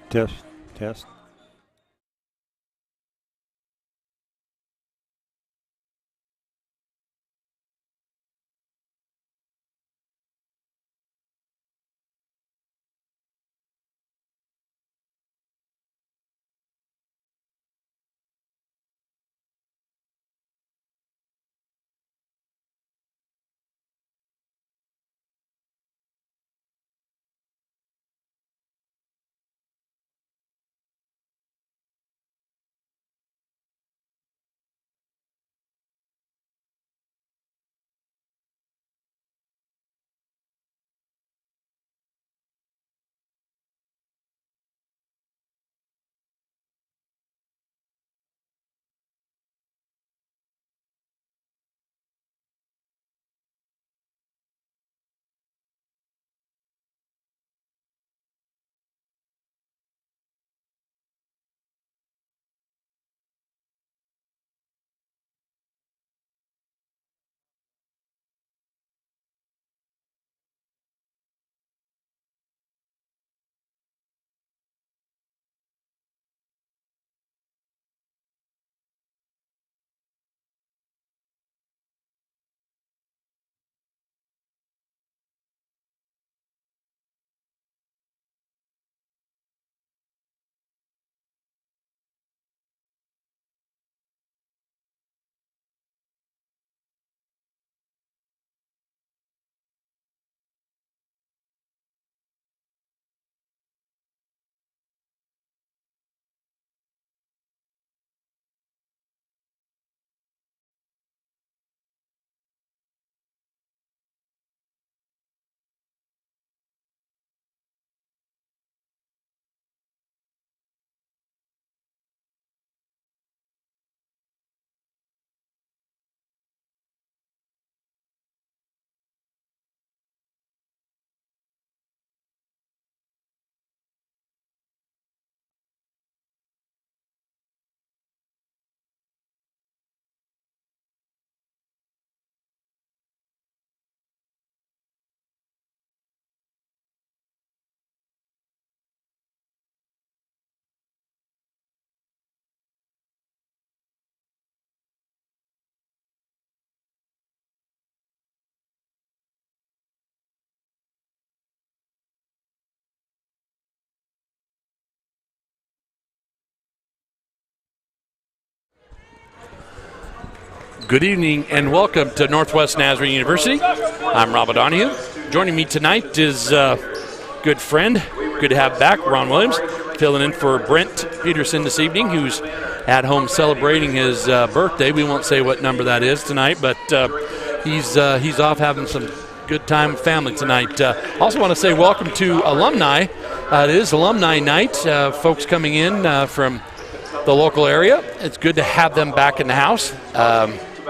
Test, test. Good evening and welcome to Northwest Nazarene University. I'm Rob O'Donohue. Joining me tonight is good friend, good to have back, Ron Williams, filling in for Brent Peterson this evening, who's at home celebrating his birthday. We won't say what number that is tonight, but he's off having some good time with family tonight. Also want to say welcome to alumni. It is alumni night. Folks coming in from the local area. It's good to have them back in the house.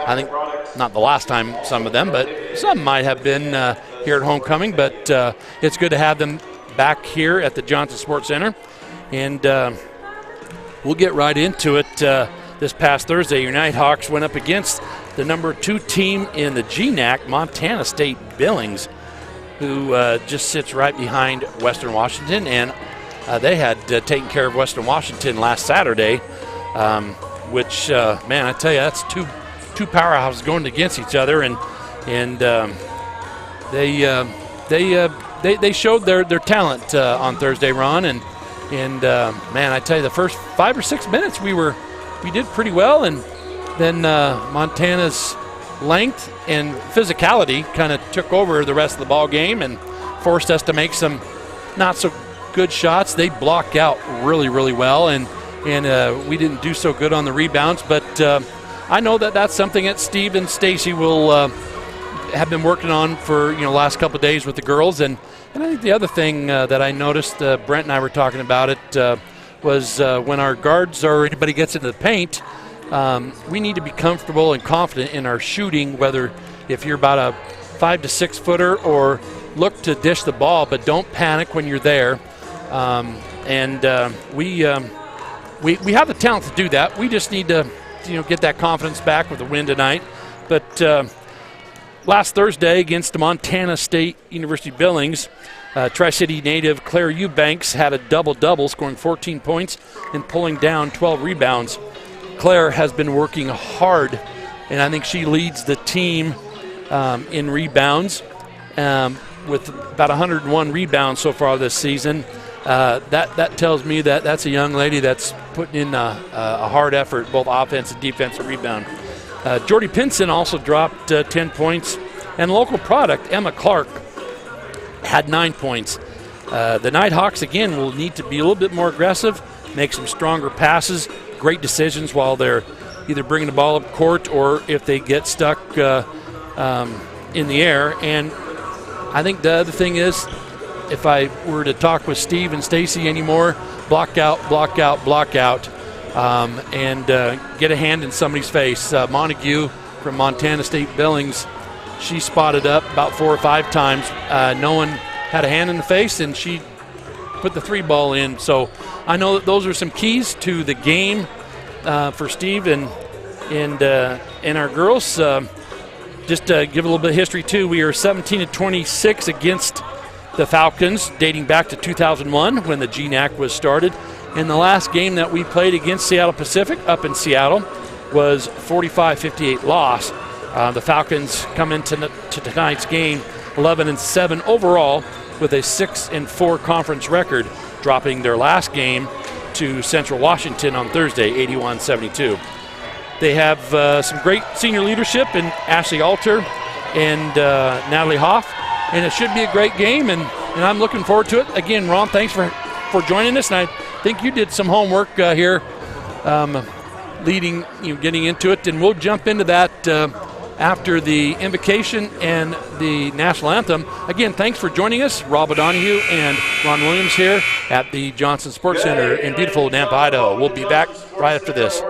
I think not the last time some of them, but some might have been here at homecoming. But it's good to have them back here at the Johnson Sports Center. And we'll get right into it. This past Thursday, your Nighthawks went up against the number 2 team in the GNAC, Montana State Billings, who just sits right behind Western Washington. And they had taken care of Western Washington last Saturday, which, man, I tell you, that's two powerhouses going against each other, and they showed their talent on Thursday, Ron, and man, I tell you, the first 5 or 6 minutes we did pretty well, and then Montana's length and physicality kind of took over the rest of the ball game and forced us to make some not so good shots. They blocked out really, really well, and we didn't do so good on the rebounds, but I know that's something that Steve and Stacy will have been working on for last couple of days with the girls. And I think the other thing that I noticed, Brent and I were talking about it, was when our guards or anybody gets into the paint, we need to be comfortable and confident in our shooting, whether if you're about a 5 to 6 footer or look to dish the ball, but don't panic when you're there. We have the talent to do that. We just need to get that confidence back with the win tonight. But last Thursday against the Montana State University Billings, Tri-City native Claire Eubanks had a double-double, scoring 14 points and pulling down 12 rebounds. Claire has been working hard, and I think she leads the team in rebounds with about 101 rebounds so far this season. That tells me that that's a young lady that's putting in a hard effort, both offense and defensive rebound. Jordy Pinson also dropped 10 points. And local product, Emma Clark, had 9 points. The Nighthawks, again, will need to be a little bit more aggressive, make some stronger passes, great decisions while they're either bringing the ball up court or if they get stuck in the air. And I think the other thing is, if I were to talk with Steve and Stacy anymore, block out, block out, block out, and get a hand in somebody's face. Montague from Montana State Billings, she spotted up about 4 or 5 times. No one had a hand in the face, and she put the 3 ball in. So I know that those are some keys to the game for Steve and our girls. Just to give a little bit of history, too, we are 17-26 against the Falcons, dating back to 2001 when the GNAC was started. And the last game that we played against Seattle Pacific up in Seattle was 45-58 loss. The Falcons come into tonight's game 11-7 overall with a 6-4 conference record, dropping their last game to Central Washington on Thursday, 81-72. They have some great senior leadership in Ashley Alter and Natalie Hoff, and it should be a great game, and I'm looking forward to it. Again, Ron, thanks for joining us, and I think you did some homework here getting into it, and we'll jump into that after the invocation and the national anthem. Again, thanks for joining us. Rob O'Donohue and Ron Williams here at the Johnson Sports Center in beautiful Nampa, Idaho. We'll be back right after this.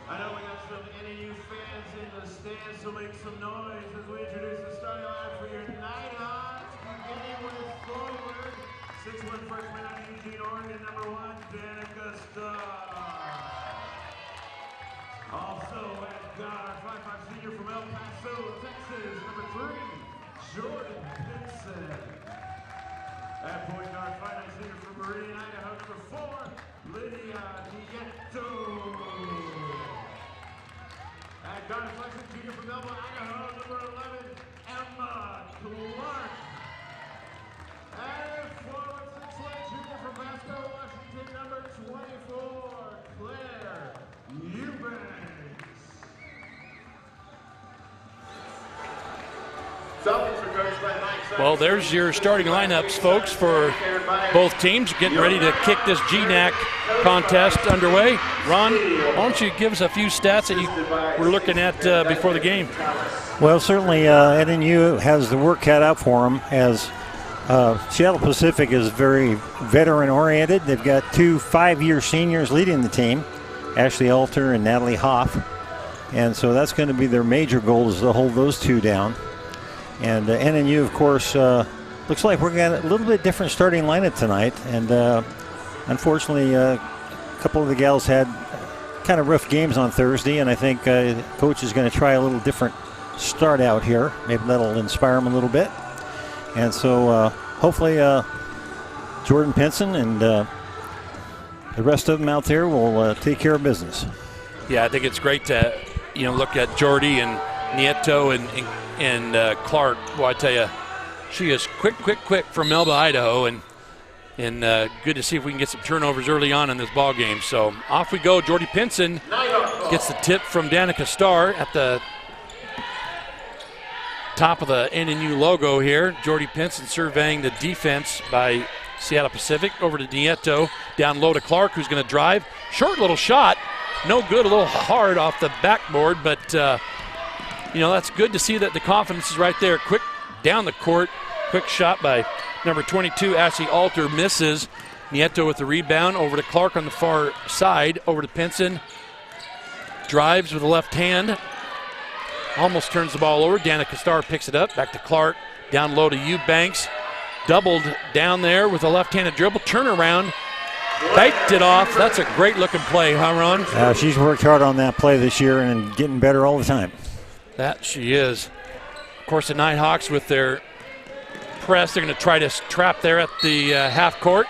I know we got some NNU fans in the stands, so make some noise as we introduce the starting line for your Nighthawks. West forward, 6'1" freshman out of Eugene, Oregon, number 1, Danica Starr. Also at guard, 5'5" senior from El Paso, Texas, number 3, Jordan Pinson. At point guard, 5'9" senior from Meridian, Idaho, number 4, Lydia Nieto. At guard, freshman junior from Melba, Idaho, number 11, Emma Clark. And forward 6'1" junior from Vasco, Washington, number 24, Claire Eubanks. Well, there's your starting lineups, folks, for both teams getting ready to kick this GNAC contest underway. Ron, why don't you give us a few stats that you were looking at before the game? Well, certainly NNU has the work cut out for them, as Seattle Pacific is very veteran-oriented. They've got 2 5-year seniors leading the team, Ashley Alter and Natalie Hoff. And so that's going to be their major goal, is to hold those two down. And NNU, of course, looks like we're going to get a little bit different starting lineup tonight. And unfortunately, a couple of the gals had kind of rough games on Thursday, and I think coach is going to try a little different start out here. Maybe that'll inspire them a little bit. And so hopefully Jordan Pinson and the rest of them out there will take care of business. Yeah, I think it's great to look at Jordy and Nieto and Clark. Well, I tell you, she is quick from Melba, Idaho, and good to see if we can get some turnovers early on in this ball game. So off we go. Jordy Pinson gets the tip from Danica Starr at the top of the NNU logo here. Jordy Pinson surveying the defense by Seattle Pacific. Over to Nieto, down low to Clark, who's going to drive. Short little shot, no good, a little hard off the backboard, but that's good to see that the confidence is right there. Quick down the court, quick shot by number 22, Ashley Alter, misses. Nieto with the rebound, over to Clark on the far side, over to Pinson. Drives with the left hand, almost turns the ball over. Danica Starr picks it up, back to Clark, down low to Eubanks. Doubled down there with a left-handed dribble, turnaround, baked it off. That's a great looking play, huh, Ron? She's worked hard on that play this year and getting better all the time. That she is. Of course, the Nighthawks with their press, they're going to try to trap there at the half court.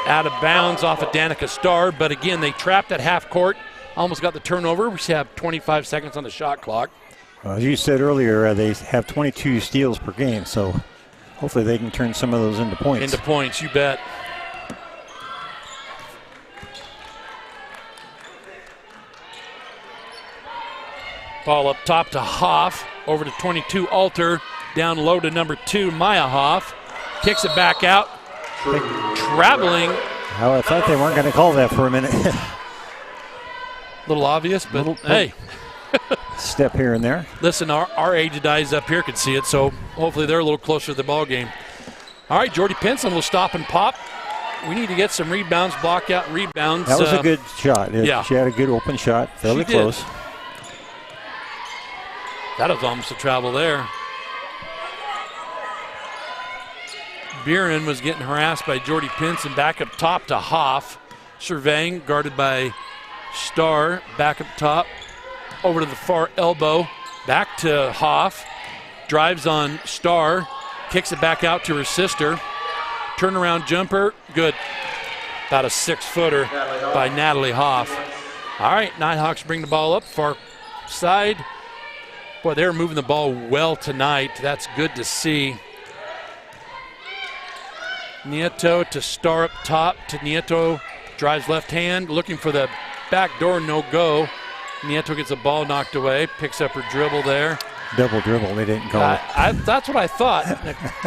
Out of bounds off of Danica Starr, but again, they trapped at half court. Almost got the turnover. We have 25 seconds on the shot clock. As you said earlier, they have 22 steals per game, so hopefully they can turn some of those into points. Into points, you bet. Ball up top to Hoff, over to 22 Alter, down low to number 2 Maya Hoff. Kicks it back out, traveling. Oh, I thought they weren't going to call that for a minute. Little obvious, but hey. Step here and there. Listen, our aged eyes up here could see it, so hopefully they're a little closer to the ball game. All right, Jordy Pinson will stop and pop. We need to get some rebounds, block out rebounds. That was a good shot. Yeah. She had a good open shot, fairly close. That was almost a travel there. Buren was getting harassed by Jordy Pinson, back up top to Hoff. Surveying, guarded by Starr, back up top. Over to the far elbow, back to Hoff. Drives on Starr, kicks it back out to her sister. Turnaround jumper, good. About a 6-footer by Natalie Hoff. All right, Nighthawks bring the ball up, far side. Boy, they're moving the ball well tonight. That's good to see. Nieto to Starr up top, to Nieto, drives left hand, looking for the back door, no go. Nieto gets the ball knocked away, picks up her dribble there. Double dribble, they didn't call it. That's what I thought.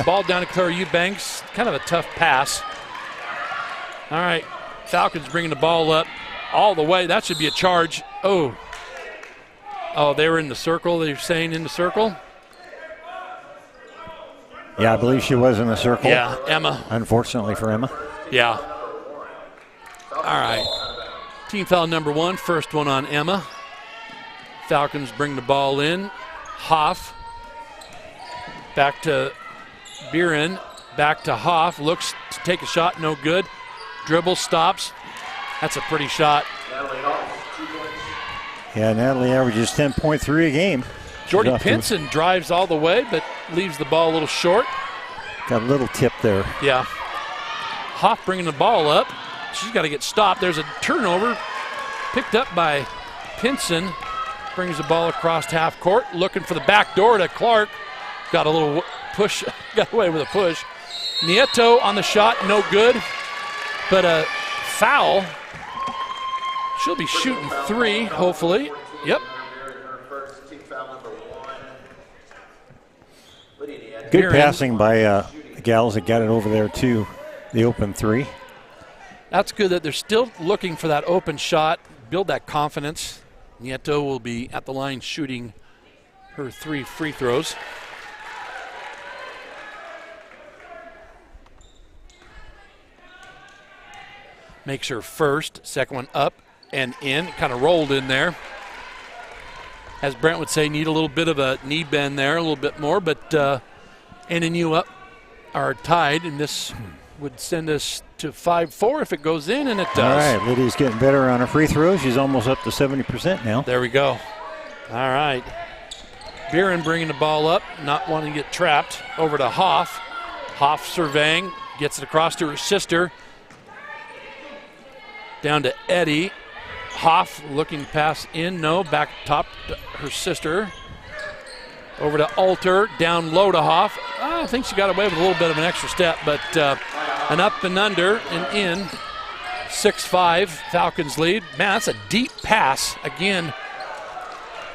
Ball down to Claire Eubanks, kind of a tough pass. All right, Falcons bringing the ball up all the way. That should be a charge. Oh, they were in the circle. They're saying in the circle? Yeah, I believe she was in the circle. Yeah, Emma. Unfortunately for Emma. Yeah. All right. Team foul number 1, first one on Emma. Falcons bring the ball in. Hoff back to Buren back to Hoff. Looks to take a shot, no good. Dribble, stops. That's a pretty shot. Yeah, Natalie averages 10.3 a game. Jordy Pinson drives all the way, but leaves the ball a little short. Got a little tip there. Yeah. Hoff bringing the ball up. She's got to get stopped. There's a turnover picked up by Pinson. Brings the ball across half court, looking for the back door to Clark. Got a little push, got away with a push. Nieto on the shot, no good, but a foul. She'll be shooting 3, hopefully. Yep. Good passing by the gals that got it over there to the open 3. That's good that they're still looking for that open shot, build that confidence. Nieto will be at the line shooting her 3 free throws. Makes her first, second one up and in, kind of rolled in there. As Brent would say, need a little bit of a knee bend there, a little bit more, but NNU up are tied, and this would send us to 5-4 if it goes in, and it does. All right, Lydia's getting better on her free throws. She's almost up to 70% now. There we go. All right. Buren bringing the ball up, not wanting to get trapped. Over to Hoff. Hoff surveying, gets it across to her sister. Down to Eddie. Hoff looking to pass in, no, back top to her sister. Over to Alter, down low to Hoff. I think she got away with a little bit of an extra step, but an up and under and in. 6-5, Falcons lead. Man, that's a deep pass again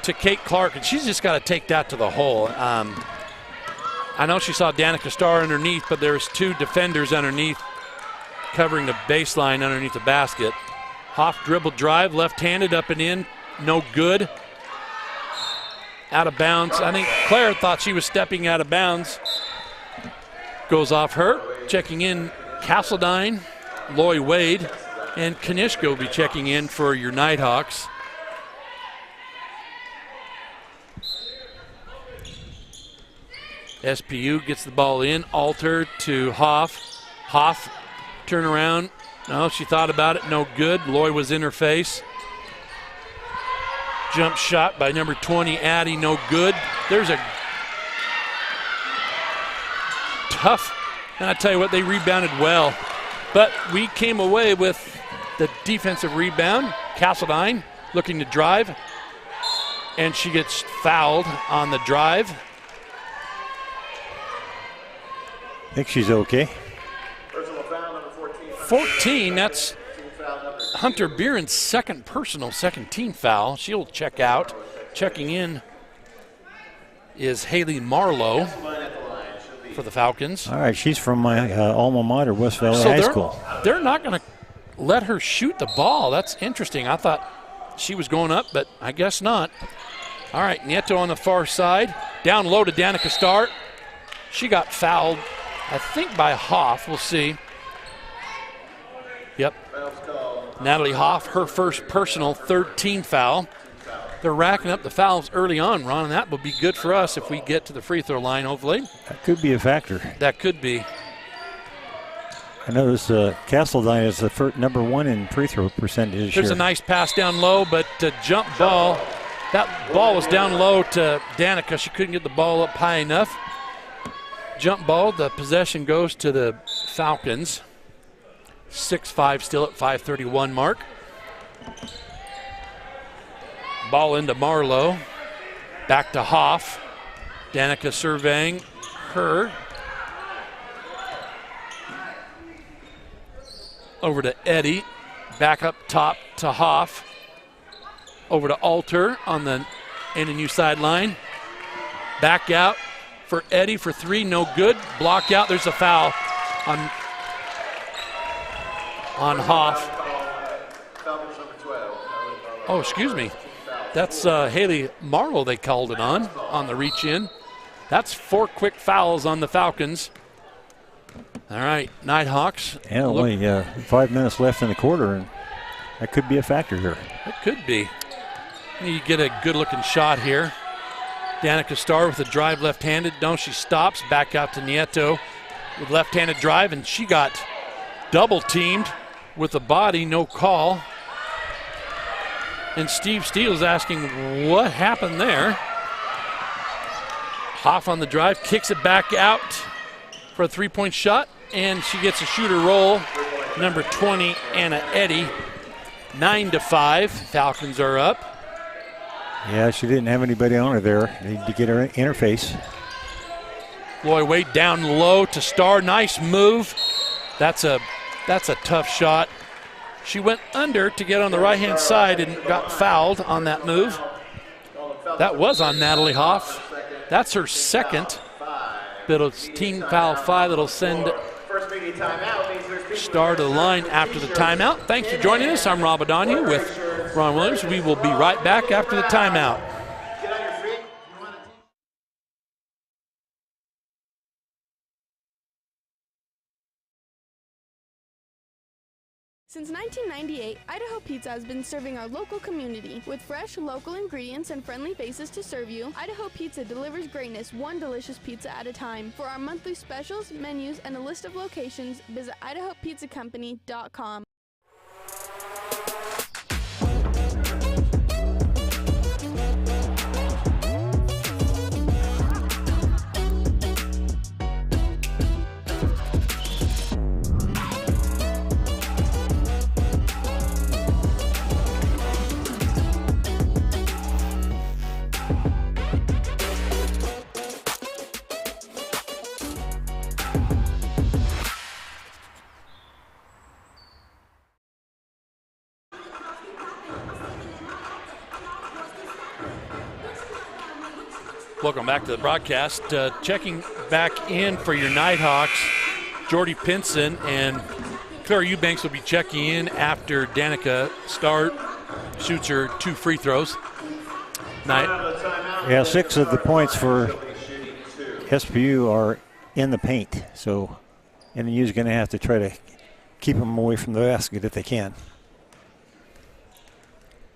to Kate Clark, and she's just got to take that to the hole. I know she saw Danica Starr underneath, but there's 2 defenders underneath covering the baseline underneath the basket. Hoff dribble drive, left-handed up and in, no good. Out of bounds. I think Claire thought she was stepping out of bounds. Goes off her. Checking in Castledine, Loy Wade, and Kanishka will be checking in for your Nighthawks. SPU gets the ball in. Alter to Hoff. Hoff, turn around. No, she thought about it. No good. Loy was in her face. Jump shot by number 20, Addie, no good. There's a tough, and I tell you what, they rebounded well. But we came away with the defensive rebound. Castledine looking to drive, and she gets fouled on the drive. I think she's okay. 14, that's Hunter Buren's second team foul. She'll check out. Checking in is Haley Marlowe for the Falcons. All right, she's from my alma mater, West Valley High School. They're not going to let her shoot the ball. That's interesting. I thought she was going up, but I guess not. All right, Nieto on the far side. Down low to Danica Starr. She got fouled, I think, by Hoff. We'll see. Yep. Natalie Hoff, her first personal 13 foul. They're racking up the fouls early on, Ron, and that will be good for us if we get to the free throw line, hopefully. That could be a factor. That could be. I notice Castledine is the number 1 in free throw percentage. There's a nice pass down low, but jump ball. That ball was down low to Danica. She couldn't get the ball up high enough. Jump ball, the possession goes to the Falcons. 6-5 still at 5:31 mark. Ball into Marlowe. Back to Hoff. Danica surveying her. Over to Eddie. Back up top to Hoff. Over to Alter on the NNU sideline. Back out for Eddie for 3, no good. Blocked out. There's a foul on Hoff. Oh, excuse me. That's Haley Marlowe they called it on the reach in. That's 4 quick fouls on the Falcons. All right, Nighthawks. Yeah, only 5 minutes left in the quarter, and that could be a factor here. It could be. You get a good-looking shot here. Danica Starr with a drive left-handed. No, she stops. Back out to Nieto with left-handed drive, and she got double-teamed with the body. No call. And Steve Steele's asking what happened there. Hoff on the drive, kicks it back out for a three-point shot, and she gets a shooter roll. Number 20, Anna Eddy. 9-5. Falcons are up. Yeah, she didn't have anybody on her there. Need to get her interface. Lloyd Wade down low to Starr. Nice move. That's a tough shot. She went under to get on the right-hand side and got fouled on that move. That was on Natalie Hoff. That's her second. It's team foul 5 that'll send Starr to the line after the timeout. Thanks for joining us. I'm Rob O'Donoghue with Ron Williams. We will be right back after the timeout. Since 1998, Idaho Pizza has been serving our local community. With fresh, local ingredients and friendly faces to serve you, Idaho Pizza delivers greatness one delicious pizza at a time. For our monthly specials, menus, and a list of locations, visit IdahoPizzaCompany.com. Welcome back to the broadcast. Checking back in for your Nighthawks, Jordy Pinson and Claire Eubanks will be checking in after Danica Starr shoots her 2 free throws. Yeah, 6 of the points for SPU are in the paint, so NNU is going to have to try to keep them away from the basket if they can.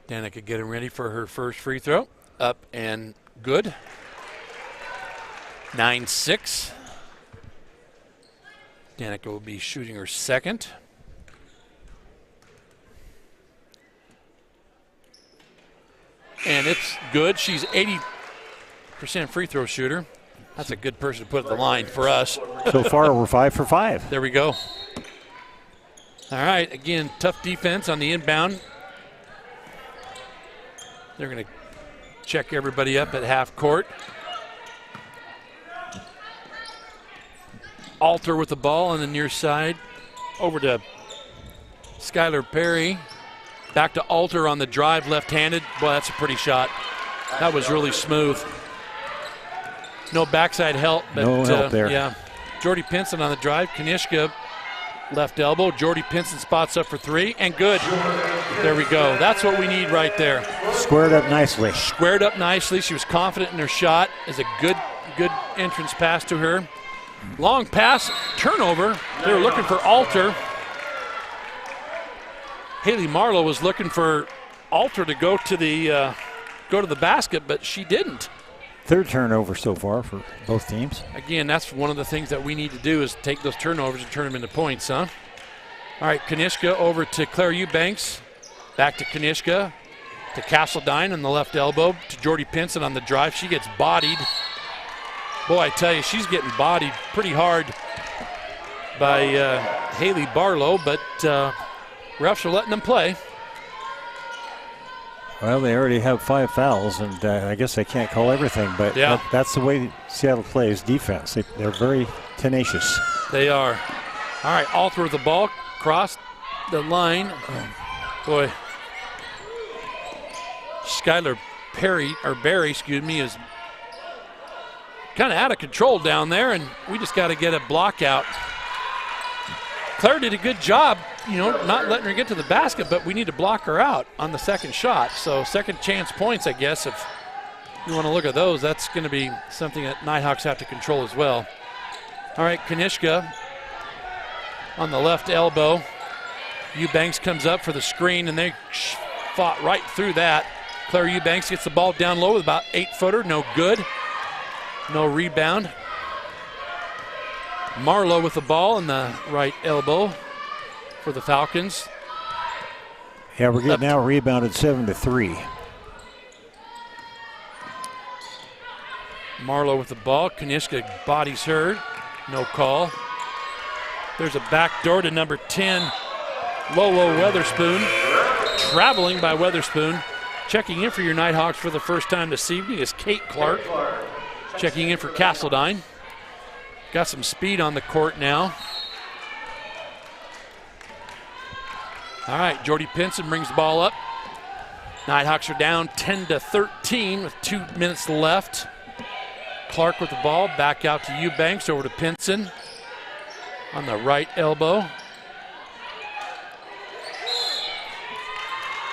Danica getting ready for her first free throw. Up and good. 9-6. Danica will be shooting her second. And it's good. She's 80% free throw shooter. That's a good person to put at the line for us. So far, we're 5 for 5. There we go. All right, again, tough defense on the inbound. They're going to check everybody up at half court. Alter with the ball on the near side. Over to Skylar Perry. Back to Alter on the drive, left-handed. Boy, that's a pretty shot. That was really smooth. No backside help. But, no help there. Yeah. Jordy Pinson on the drive. Kanishka left elbow. Jordy Pinson spots up for 3, and good. There we go. That's what we need right there. Squared up nicely. Squared up nicely. She was confident in her shot. Is a good entrance pass to her. Long pass, turnover. They were looking for Alter. Haley Marlowe was looking for Alter to go to the basket, but she didn't. 3rd turnover so far for both teams. Again, that's one of the things that we need to do is take those turnovers and turn them into points, huh? All right, Kanishka over to Claire Eubanks. Back to Kanishka, to Castledine on the left elbow, to Jordy Pinson on the drive. She gets bodied. Boy, I tell you, she's getting bodied pretty hard by Haley Barlow, but refs are letting them play. Well, they already have 5 fouls, and I guess they can't call everything, but yeah. That's the way Seattle plays defense. They're very tenacious. They are. All right, Alter with the ball, crossed the line. Boy, Skylar Berry, is kind of out of control down there, and we just got to get a block out. Claire did a good job, not letting her get to the basket, but we need to block her out on the second shot. So second chance points, I guess, if you want to look at those, that's going to be something that Nighthawks have to control as well. All right, Kanishka on the left elbow. Eubanks comes up for the screen, and they fought right through that. Claire Eubanks gets the ball down low with about 8-footer. No good. No rebound. Marlowe with the ball in the right elbow for the Falcons. Yeah, we're getting now rebounded 7-3. Marlowe with the ball. Kanishka bodies her. No call. There's a back door to number 10, Lolo Weatherspoon. Traveling by Weatherspoon. Checking in for your Nighthawks for the first time this evening is Kate Clark. Checking in for Castledine. Got some speed on the court now. All right, Jordy Pinson brings the ball up. Nighthawks are down 10-13 with 2 minutes left. Clark with the ball, back out to Eubanks, over to Pinson on the right elbow.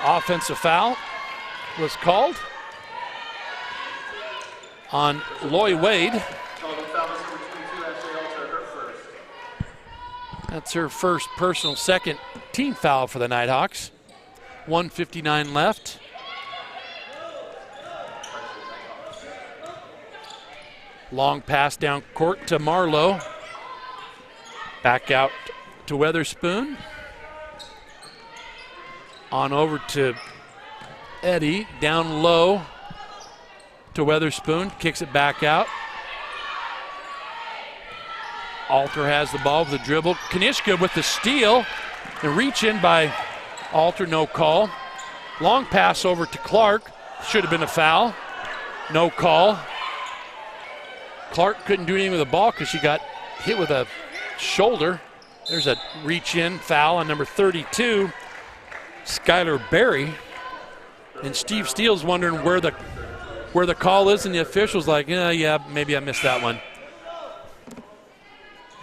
Offensive foul was called on Loy Wade. That's her first personal, second team foul for the Nighthawks. 1:59 left. Long pass down court to Marlowe. Back out to Weatherspoon. On over to Eddy. Down low to Weatherspoon. Kicks it back out. Alter has the ball with the dribble. Kanishka with the steal. And reach in by Alter, no call. Long pass over to Clark. Should have been a foul. No call. Clark couldn't do anything with the ball because she got hit with a shoulder. There's a reach-in foul on number 32, Skylar Berry. And Steve Steele's wondering where the call is, and the official's like, yeah, maybe I missed that one.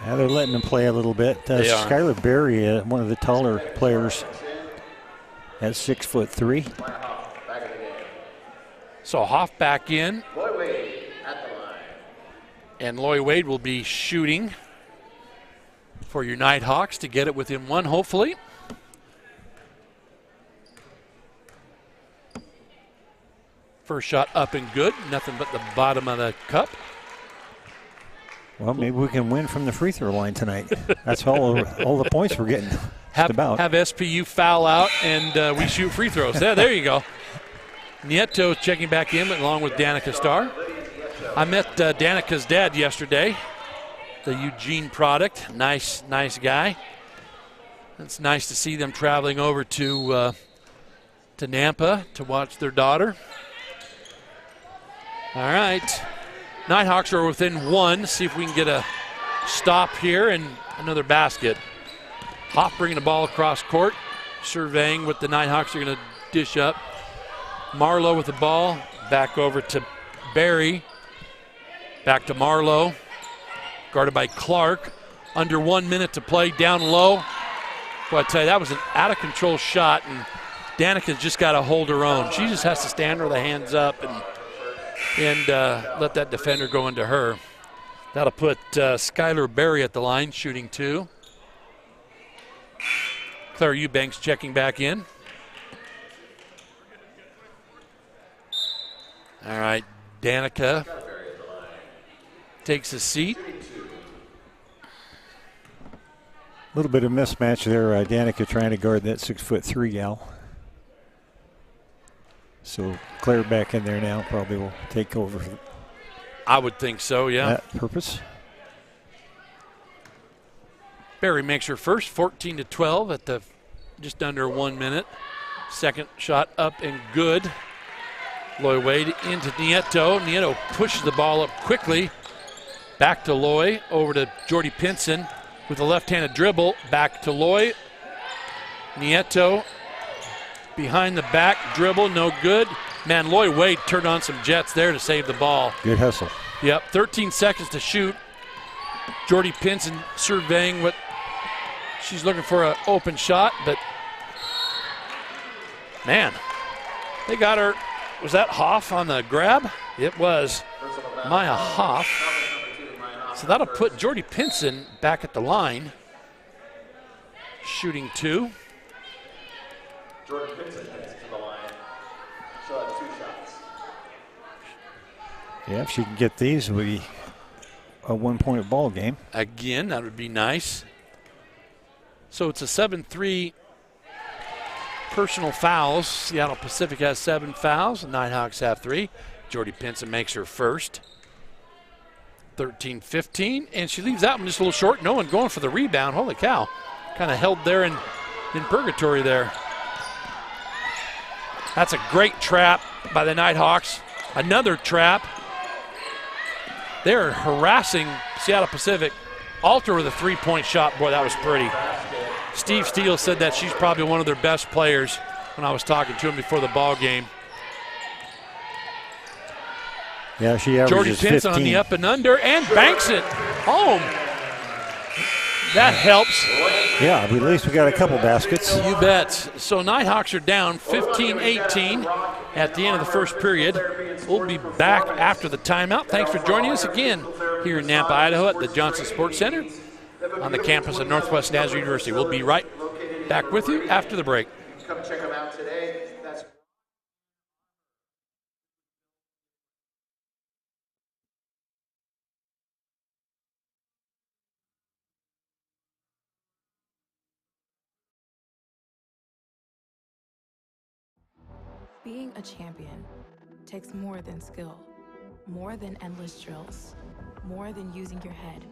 Yeah, they're letting them play a little bit. Skylar Berry, one of the taller players, at 6'3". So Hoff back in. And Loy Wade will be shooting for your Nighthawks to get it within one, hopefully. First shot up and good. Nothing but the bottom of the cup. Well, maybe we can win from the free throw line tonight. That's all the points we're getting. Have SPU foul out and we shoot free throws. There you go. Nieto checking back in along with Danica Starr. I met Danica's dad yesterday, the Eugene product. Nice guy. It's nice to see them traveling over to Nampa to watch their daughter. All right. Nighthawks are within one. See if we can get a stop here and another basket. Hoff bringing the ball across court. Surveying what the Nighthawks are going to dish up. Marlowe with the ball. Back over to Berry. Back to Marlowe. Guarded by Clark. Under 1 minute to play. Down low. Well, I tell you, that was an out-of-control shot, and Danica's just got to hold her own. She just has to stand with the hands up and let that defender go into her. That'll put Skylar Berry at the line, shooting two. Claire Eubanks checking back in. All right, Danica takes a seat. A little bit of mismatch there. Danica trying to guard that 6'3" gal. So Claire back in there now probably will take over. I would think so, yeah. That purpose. Berry makes her first, 14-12 at the just under 1 minute. Second shot up and good. Loy Wade into Nieto. Nieto pushes the ball up quickly. Back to Loy, over to Jordy Pinson with a left-handed dribble. Back to Loy. Nieto behind the back, dribble, no good. Man, Loy Wade turned on some jets there to save the ball. Good hustle. Yep, 13 seconds to shoot. Jordy Pinson surveying what she's looking for, an open shot, but man, they got her. Was that Hoff on the grab? It was Maya Hoff. So that'll put Jordy Pinson back at the line, shooting two. Jordan Pinson heads to the line, Yeah, if she can get these, it would be a 1-point ball game. Again, that would be nice. So it's a 7-3 personal fouls. Seattle Pacific has 7 fouls. The Nighthawks have 3. Jordy Pinson makes her first. 13-15, and she leaves that one just a little short. No one going for the rebound. Holy cow. Kind of held there in purgatory there. That's a great trap by the Nighthawks. Another trap. They're harassing Seattle Pacific. Alter with a 3-point shot. Boy, that was pretty. Steve Steele said that she's probably one of their best players when I was talking to him before the ball game. Yeah, she averages Jordy Pinson 15. on the up and under and banks it home. That helps. Yeah, at least we got a couple baskets. You bet. So Nighthawks are down 15-18 at the end of the first period. We'll be back after the timeout. Thanks for joining us again here in Nampa, Idaho at the Johnson Sports Center on the campus of Northwest Nazarene University. We'll be right back with you after the break. Come check them out today. Being a champion takes more than skill, more than endless drills, more than using your head.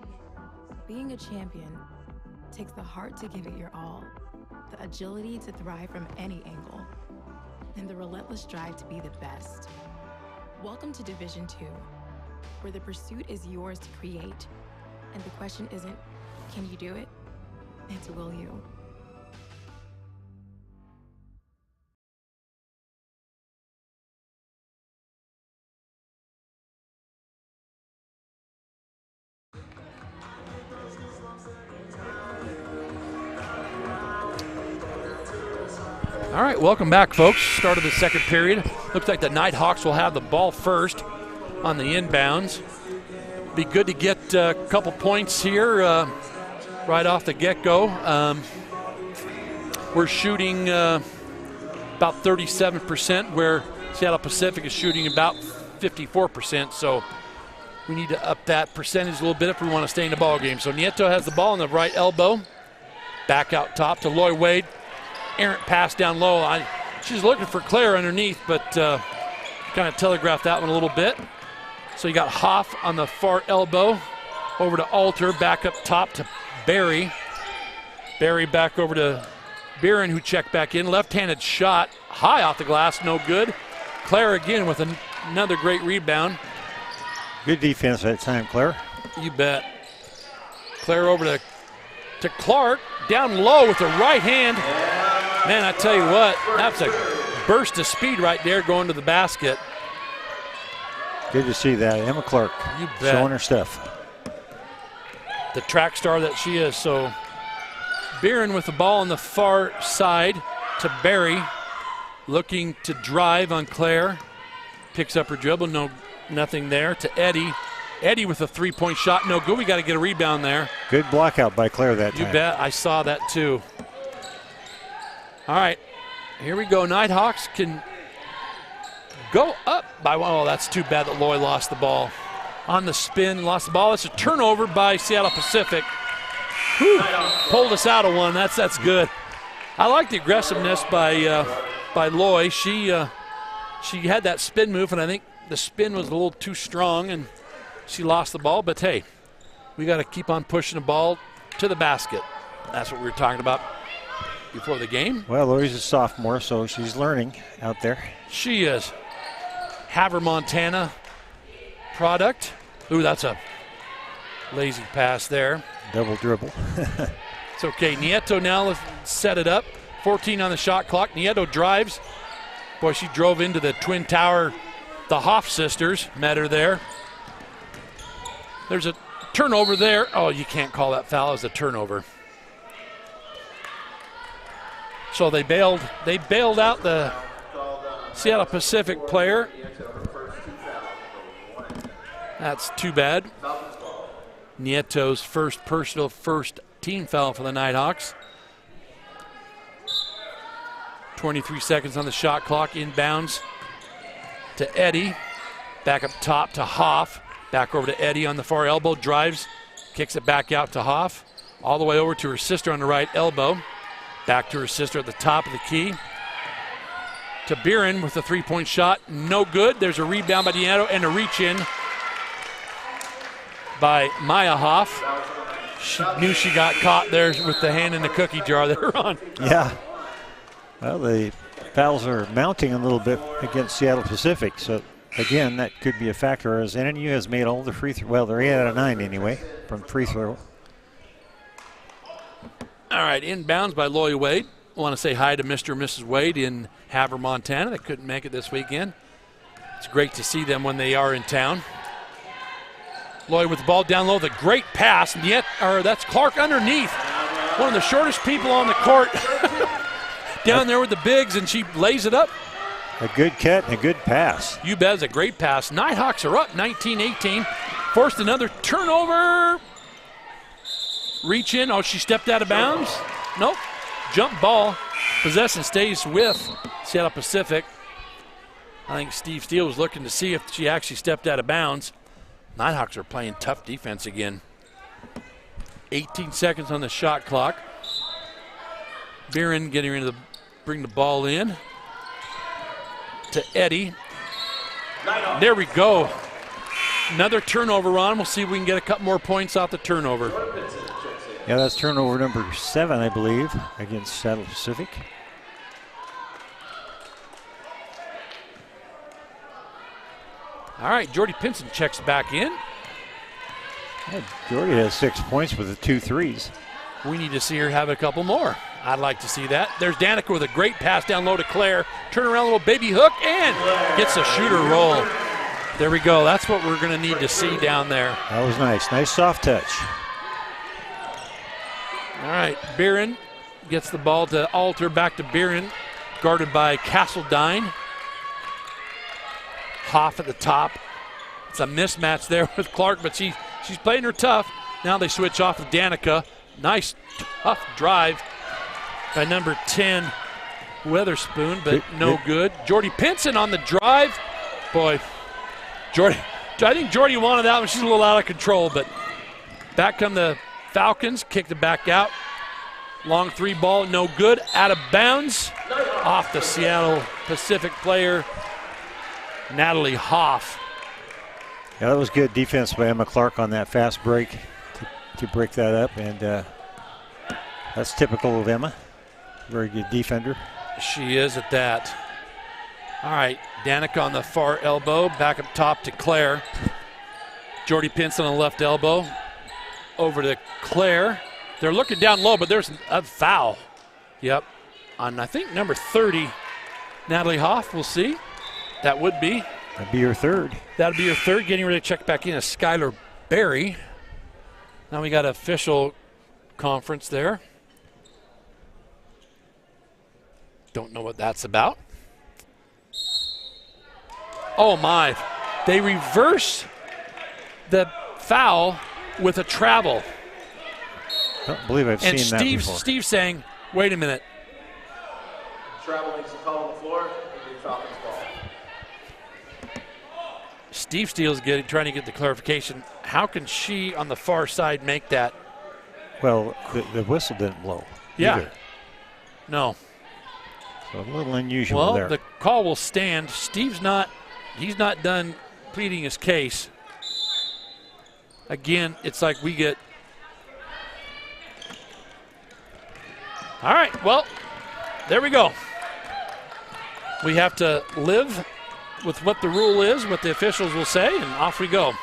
Being a champion takes the heart to give it your all, the agility to thrive from any angle, and the relentless drive to be the best. Welcome to Division II, where the pursuit is yours to create, and the question isn't, can you do it? It's will you? All right, welcome back, folks. Start of the second period. Looks like the Nighthawks will have the ball first on the inbounds. Be good to get a couple points here right off the get-go. We're shooting about 37%, where Seattle Pacific is shooting about 54%. So we need to up that percentage a little bit if we want to stay in the ball game. So Nieto has the ball on the right elbow. Back out top to Loy Wade. Errant pass down low. She's looking for Claire underneath, but kind of telegraphed that one a little bit. So you got Hoff on the far elbow, over to Alter, back up top to Barry. Barry back over to Beeren, who checked back in. Left-handed shot, high off the glass, no good. Claire again with another great rebound. Good defense that time, Claire. You bet. Claire over to Clark, down low with the right hand. Man, I tell you what, that's a burst of speed right there going to the basket. Good to see that. Emma Clark You bet. showing her stuff. The track star that she is. So Beeren with the ball on the far side to Barry, looking to drive on Claire. Picks up her dribble, nothing there. To Eddie. Eddie with a 3-point shot, no good. We got to get a rebound there. Good block out by Claire that time. You bet. I saw that too. All right, here we go. Nighthawks can go up by one. Oh, that's too bad that Loy lost the ball. On the spin, lost the ball. It's a turnover by Seattle Pacific. Whew, pulled us out of one. That's good. I like the aggressiveness by Loy. She had that spin move, and I think the spin was a little too strong, and she lost the ball. But hey, we got to keep on pushing the ball to the basket. That's what we were talking about before the game. Well, Loy's a sophomore, so she's learning out there. She is. Havre, Montana product. Ooh, that's a lazy pass there. Double dribble. It's okay. Nieto now set it up. 14 on the shot clock. Nieto drives. Boy, she drove into the Twin Tower. The Hoff sisters met her there. There's a turnover there. Oh, you can't call that foul as a turnover. So they bailed out the Seattle Pacific player. That's too bad. Nieto's first team foul for the Nighthawks. 23 seconds on the shot clock, inbounds. to Eddie. Back up top to Hoff. Back over to Eddie on the far elbow. Drives, kicks it back out to Hoff. All the way over to her sister on the right elbow. Back to her sister at the top of the key. To Biren with a three-point shot. No good. There's a rebound by Deanto and a reach-in by Maya Hoff. She knew she got caught there with the hand in the cookie jar they were on. Yeah. Well, the fouls are mounting a little bit against Seattle Pacific. So, again, that could be a factor as NNU has made all the free throw. Well, they're 8 out of 9 anyway from free throw. All right, inbounds by Loy Wade. I want to say hi to Mr. and Mrs. Wade in Havre, Montana. They couldn't make it this weekend. It's great to see them when they are in town. Loy with the ball down low, the great pass, and yet, that's Clark underneath. One of the shortest people on the court down there with the bigs, and she lays it up. A good cut and a good pass. You bet, it's a great pass. Nighthawks are up 19-18. Forced another turnover. Reach in. Oh, she stepped out of bounds. Nope. Jump ball. Possession stays with Seattle Pacific. I think Steve Steele was looking to see if she actually stepped out of bounds. Nighthawks are playing tough defense again. 18 seconds on the shot clock. Biren getting ready to bring the ball in to Eddie. There we go. Another turnover on. We'll see if we can get a couple more points off the turnover. Yeah, that's turnover number 7, I believe, against Seattle Pacific. All right, Jordy Pinson checks back in. Yeah, Jordy has 6 points with the 2 threes. We need to see her have a couple more. I'd like to see that. There's Danica with a great pass down low to Claire. Turn around, little baby hook, and gets a shooter roll. There we go. That's what we're going to need to see down there. That was nice. Nice soft touch. All right, Biren gets the ball to Alter, back to Biren, guarded by Castledine. Hoff at the top. It's a mismatch there with Clark, but she's playing her tough. Now they switch off with Danica. Nice, tough drive by number 10, Weatherspoon, but no good. Jordy Pinson on the drive. Boy, Jordy, I think Jordy wanted that one. She's a little out of control, but back come the Falcons, kicked it back out. Long three ball, no good. Out of bounds. Off the Seattle Pacific player, Natalie Hoff. Yeah, that was good defense by Emma Clark on that fast break to break that up, and that's typical of Emma. Very good defender. She is at that. All right, Danica on the far elbow, back up top to Claire. Jordy Pinson on the left elbow. Over to Claire. They're looking down low, but there's a foul. Yep. On, I think, number 30, Natalie Hoff. We'll see. That would be. That'd be your third. That'd be your third. Getting ready to check back in is Skylar Berry. Now we got an official conference there. Don't know what that's about. Oh, my. They reverse the foul with a travel. I don't believe I've seen that before. Steve saying, wait a minute. Travel makes a call on the floor. Falcons ball. Steve Steele's trying to get the clarification. How can she on the far side make that? Well, the whistle didn't blow. Yeah. Either. No. So a little unusual well, there. The call will stand. He's not done pleading his case. Again, it's like we get. All right, well, there we go. We have to live with what the rule is, what the officials will say, and off we go.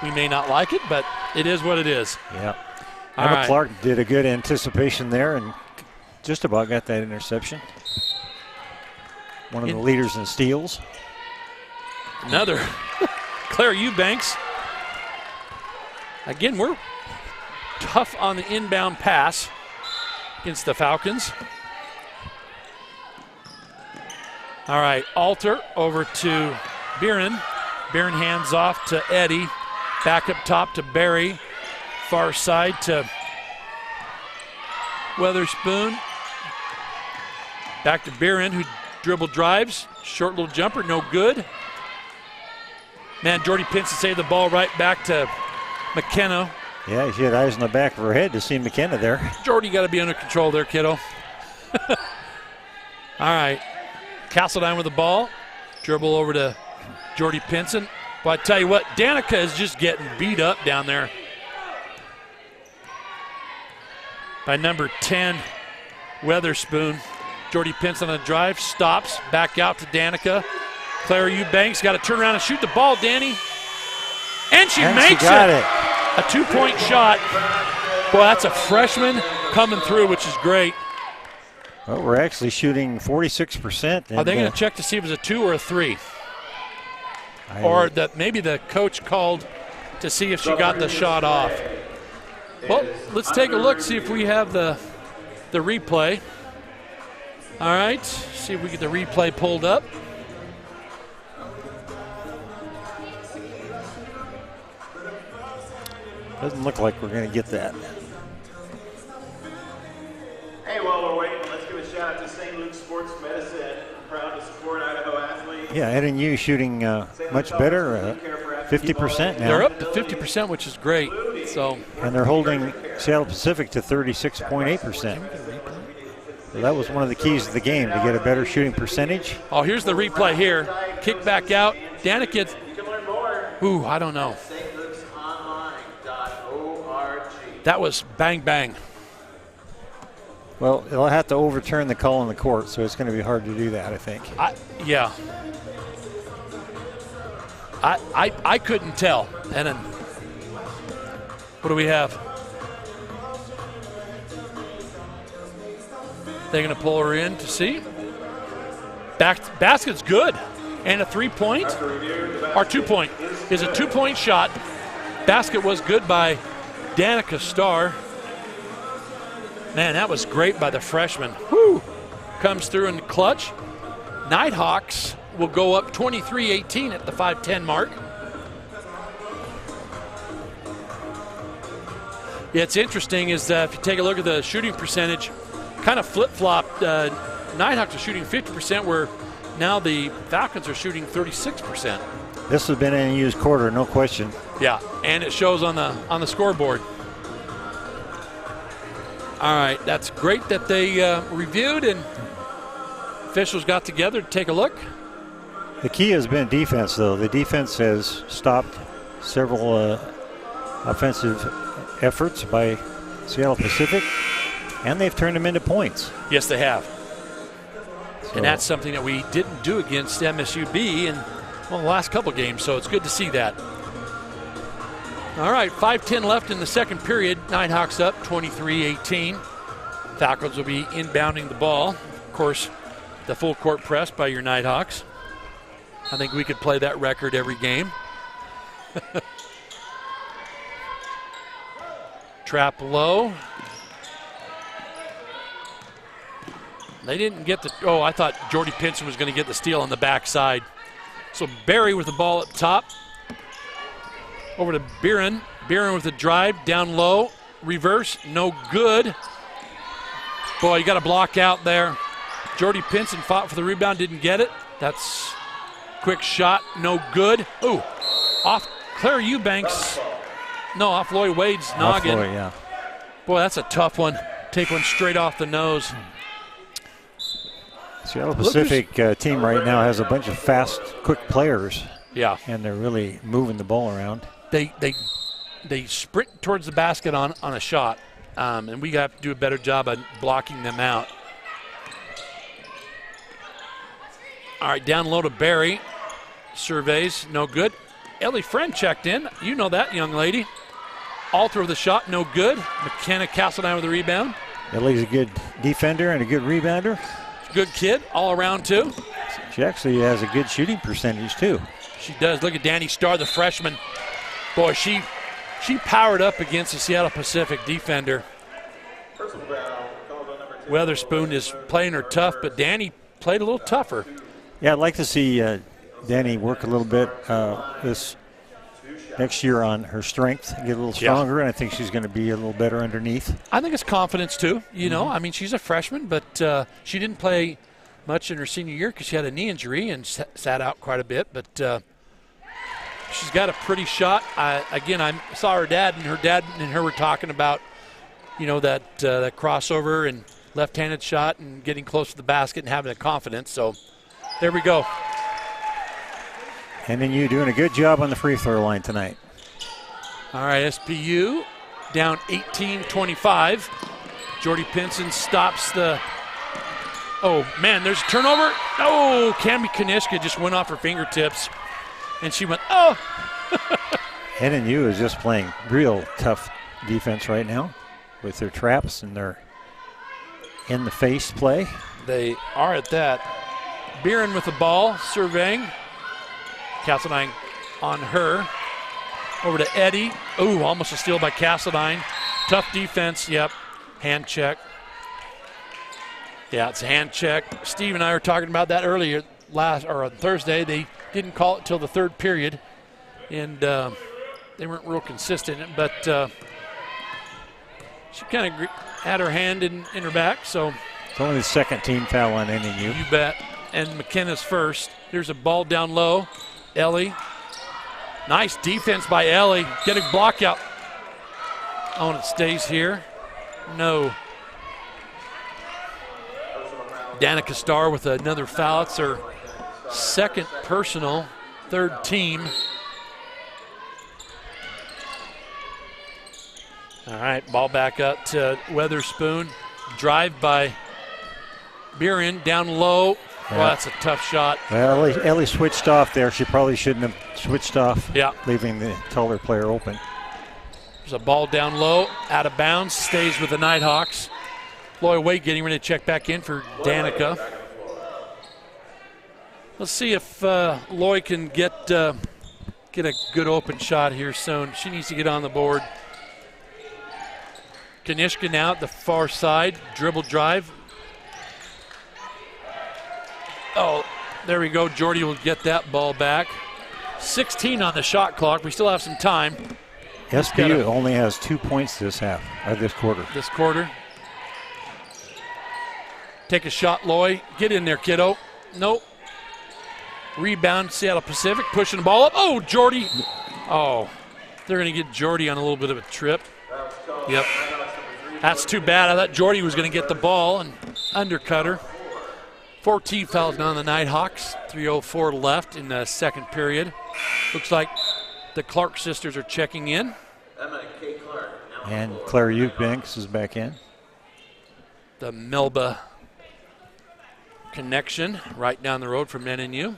We may not like it, but it is what it is. Yeah. All Emma right. Clark did a good anticipation there and just about got that interception. One of the leaders in steals. Another Claire Eubanks. Again, we're tough on the inbound pass against the Falcons. All right, Alter over to Biren. Biren hands off to Eddie. Back up top to Barry. Far side to Weatherspoon. Back to Biren, who dribble drives. Short little jumper, no good. Man, Jordy Pinson saved the ball right back to McKenna. Yeah, she had eyes on the back of her head to see McKenna there. Jordy, got to be under control there, kiddo. All right. Castledine with the ball. Dribble over to Jordy Pinson. But I tell you what, Danica is just getting beat up down there by number 10, Weatherspoon. Jordy Pinson on the drive, stops, back out to Danica. Claire Eubanks got to turn around and shoot the ball, Danny. And she makes it. A 2-point shot. Boy, that's a freshman coming through, which is great. Well, we're actually shooting 46%. Are they going to check to see if it was a 2 or a 3? Or that maybe the coach called to see if she got the shot off. Well, let's take a look, see if we have the replay. All right, see if we get the replay pulled up. Doesn't look like we're going to get that. Hey, while we're waiting, let's give a shout out to St. Luke's Sports Medicine. Proud to support Idaho athletes. Yeah, NNU shooting much better, 50% now. They're up to 50%, which is great. So, and they're holding Seattle Pacific to 36.8%. So that was one of the keys to the game, to get a better shooting percentage. Oh, here's the replay here. Kick back out. Danica, ooh, I don't know. That was bang, bang. Well, they'll have to overturn the call on the court, so it's going to be hard to do that, I think. Yeah. I couldn't tell. And then, what do we have? They're going to pull her in to see. Basket's good. And a 3-point or 2-point is a 2-point shot. Basket was good by Danica Starr. Man, that was great by the freshman. Whew. Comes through in the clutch. Nighthawks will go up 23-18 at the 5:10 mark. Yeah, it's interesting is if you take a look at the shooting percentage, kind of flip-flopped. Nighthawks are shooting 50%, where now the Falcons are shooting 36%. This has been NNU's quarter, no question. Yeah, and it shows on the scoreboard. All right, that's great that they reviewed and officials got together to take a look. The key has been defense, though. The defense has stopped several offensive efforts by Seattle Pacific, and they've turned them into points. Yes, they have. And that's something that we didn't do against MSUB in the last couple games, so it's good to see that. All right, 5:10 left in the second period. Nighthawks up 23-18. Falcons will be inbounding the ball. Of course, the full court press by your Nighthawks. I think we could play that record every game. Trap low. They didn't get the, I thought Jordy Pinson was going to get the steal on the backside. So Barry with the ball up top. Over to Beeren. Beeren with the drive, down low. Reverse, no good. Boy, you got a block out there. Jordy Pinson fought for the rebound, didn't get it. That's quick shot, no good. Ooh, off Claire Eubanks. No, off Lloyd Wade's noggin. Lloyd, yeah. Boy, that's a tough one. Take one straight off the nose. Seattle Pacific team right now has a bunch of fast, quick players. Yeah. And they're really moving the ball around. They sprint towards the basket on a shot, and we have to do a better job of blocking them out. All right, down low to Barry. Surveys, no good. Ellie Friend checked in. You know that young lady. Alter with the shot, no good. McKenna Castledine with the rebound. Ellie's a good defender and a good rebounder. Good kid, all around too. She actually has a good shooting percentage too. She does. Look at Danny Starr, the freshman. Boy, she powered up against the Seattle Pacific defender. Weatherspoon is playing her tough, but Danny played a little tougher. Yeah, I'd like to see Danny work a little bit this next year on her strength, get a little stronger, and I think she's going to be a little better underneath. I think it's confidence too. You know, I mean, she's a freshman, but she didn't play much in her senior year because she had a knee injury and sat out quite a bit. But she's got a pretty shot. Again, I saw her dad and her were talking about, that crossover and left-handed shot and getting close to the basket and having the confidence. So there we go. NNU doing a good job on the free throw line tonight. All right, SPU down 18-25. Jordy Pinson stops the – oh, man, there's a turnover. Oh, Cami Kanishka just went off her fingertips, and she went, oh. NNU is just playing real tough defense right now with their traps and their in-the-face play. They are at that. Beeren with the ball, surveying. Castledine on her. Over to Eddie. Ooh, almost a steal by Castledine. Tough defense, yep. Hand check. Yeah, it's a hand check. Steve and I were talking about that earlier on Thursday. They didn't call it till the third period, and they weren't real consistent. But she kind of had her hand in her back, so. It's only the second team foul on NNU. You bet. And McKenna's first. There's a ball down low. Ellie. Nice defense by Ellie. Getting block out. Oh, and it stays here. No. Danica Starr with another foul. It's her second personal, third team. All right, ball back up to Weatherspoon. Drive by Beeren down low. Yeah. Well, that's a tough shot. Well, Ellie switched off there. She probably shouldn't have switched off, yeah, leaving the taller player open. There's a ball down low, out of bounds, stays with the Nighthawks. Loy Wade getting ready to check back in for Danica. Let's see if Loy can get a good open shot here soon. She needs to get on the board. Kanishka now at the far side, dribble drive. Oh, there we go. Jordy will get that ball back. 16 on the shot clock. We still have some time. SPU only has 2 points this quarter. This quarter. Take a shot, Loy. Get in there, kiddo. Nope. Rebound, Seattle Pacific, pushing the ball up. Oh, Jordy. Oh, they're going to get Jordy on a little bit of a trip. Yep. That's too bad. I thought Jordy was going to get the ball and undercut her. 14 fouls now on the Nighthawks. 3:04 left in the second period. Looks like the Clark sisters are checking in. And Claire Eubanks is back in. The Melba connection right down the road from NNU.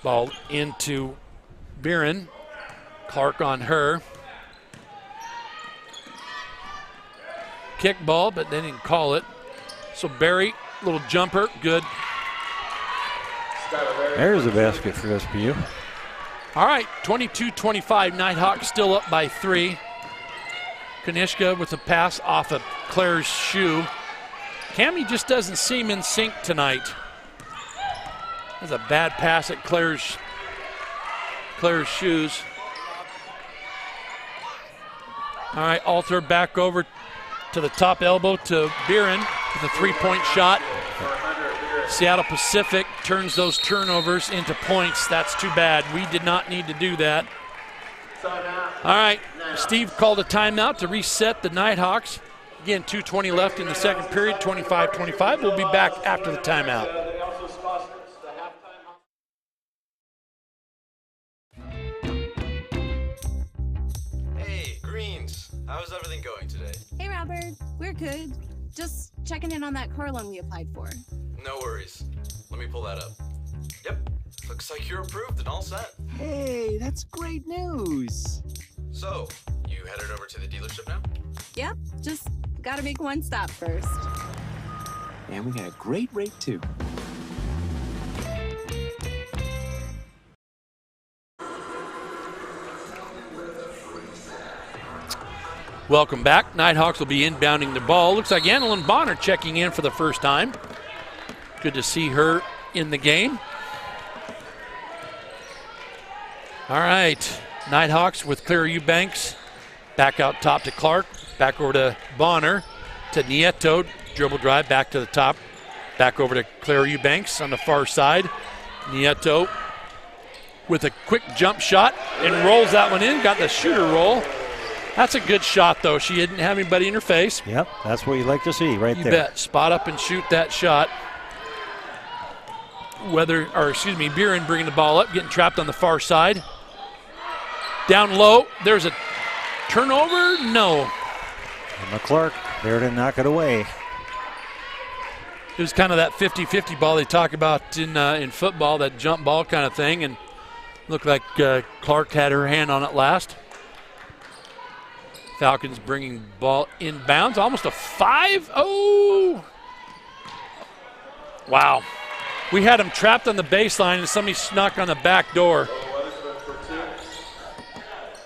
Ball into Beeren. Clark on her. Kick ball, but they didn't call it. So Barry, little jumper, good. There's a basket for SPU. All right, 22-25, Nighthawks still up by 3. Kanishka with a pass off of Claire's shoe. Cami just doesn't seem in sync tonight. That's a bad pass at Claire's shoes. All right, Alter back over to the top elbow to Beeren with a three-point shot. Seattle Pacific turns those turnovers into points. That's too bad. We did not need to do that. All right, Steve called a timeout to reset the Nighthawks. Again, 2:20 left in the second period, 25-25. We'll be back after the timeout. Hey, Greens. How's everything going today? Hey, Robert. We're good. Just checking in on that car loan we applied for. No worries. Let me pull that up. Yep. Looks like you're approved and all set. Hey, that's great news. So, you headed over to the dealership now? Yep. Just gotta make one stop first. And we got a great rate, too. Welcome back. Nighthawks will be inbounding the ball. Looks like Annalyn Bonner checking in for the first time. Good to see her in the game. All right, Nighthawks with Claire Eubanks. Back out top to Clark. Back over to Bonner. To Nieto. Dribble drive back to the top. Back over to Claire Eubanks on the far side. Nieto with a quick jump shot and rolls that one in. Got the shooter roll. That's a good shot, though. She didn't have anybody in her face. Yep, that's what you like to see right there. You bet. Spot up and shoot that shot. Buren bringing the ball up, getting trapped on the far side. Down low. There's a turnover. No. Emma Clark there to knock it away. It was kind of that 50-50 ball they talk about in football, that jump ball kind of thing, and looked like Clark had her hand on it last. Falcons bringing ball inbounds, almost a 5. Oh! Wow. We had them trapped on the baseline, and somebody snuck on the back door.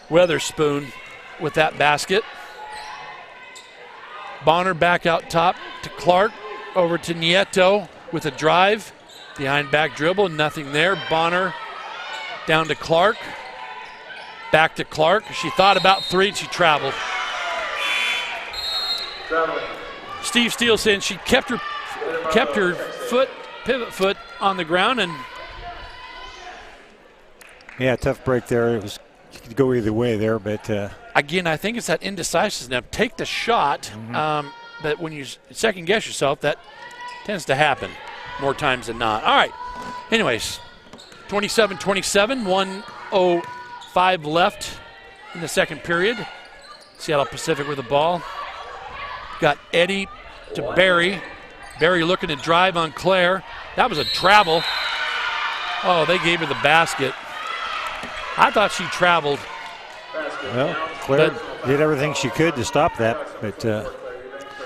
Weatherspoon with that basket. Bonner back out top to Clark. Over to Nieto with a drive. Behind back dribble, nothing there. Bonner down to Clark. Back to Clark. She thought about 3 and she traveled. Steve Steele saying she kept her pivot foot on the ground, and yeah, tough break there. It could go either way there, but again, I think it's that indecisiveness. Take the shot. But when you second guess yourself, that tends to happen more times than not. All right. Anyways, 27-27, 1:05 left in the second period. Seattle Pacific with the ball. Got Eddie to Barry. Barry looking to drive on Claire. That was a travel. Oh, they gave her the basket. I thought she traveled. Well, Claire did everything she could to stop that, but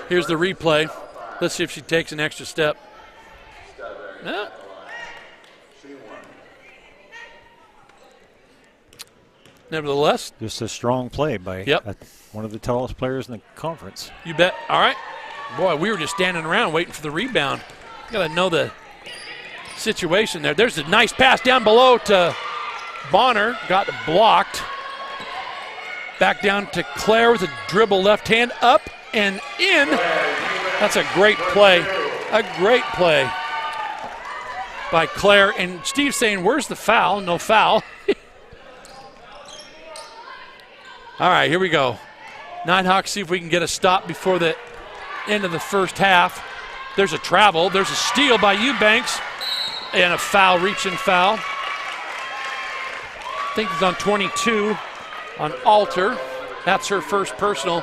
here's the replay. Let's see if she takes an extra step. No. Nevertheless. Just a strong play by one of the tallest players in the conference. You bet. All right. Boy, we were just standing around waiting for the rebound. You got to know the situation there. There's a nice pass down below to Bonner. Got blocked. Back down to Claire with a dribble left hand up and in. That's a great play. A great play by Claire. And Steve saying, where's the foul? No foul. All right, here we go. Nighthawks see if we can get a stop before the end of the first half. There's a travel. There's a steal by Eubanks. And a foul, reaching foul. I think it's on 22 on Alter. That's her first personal.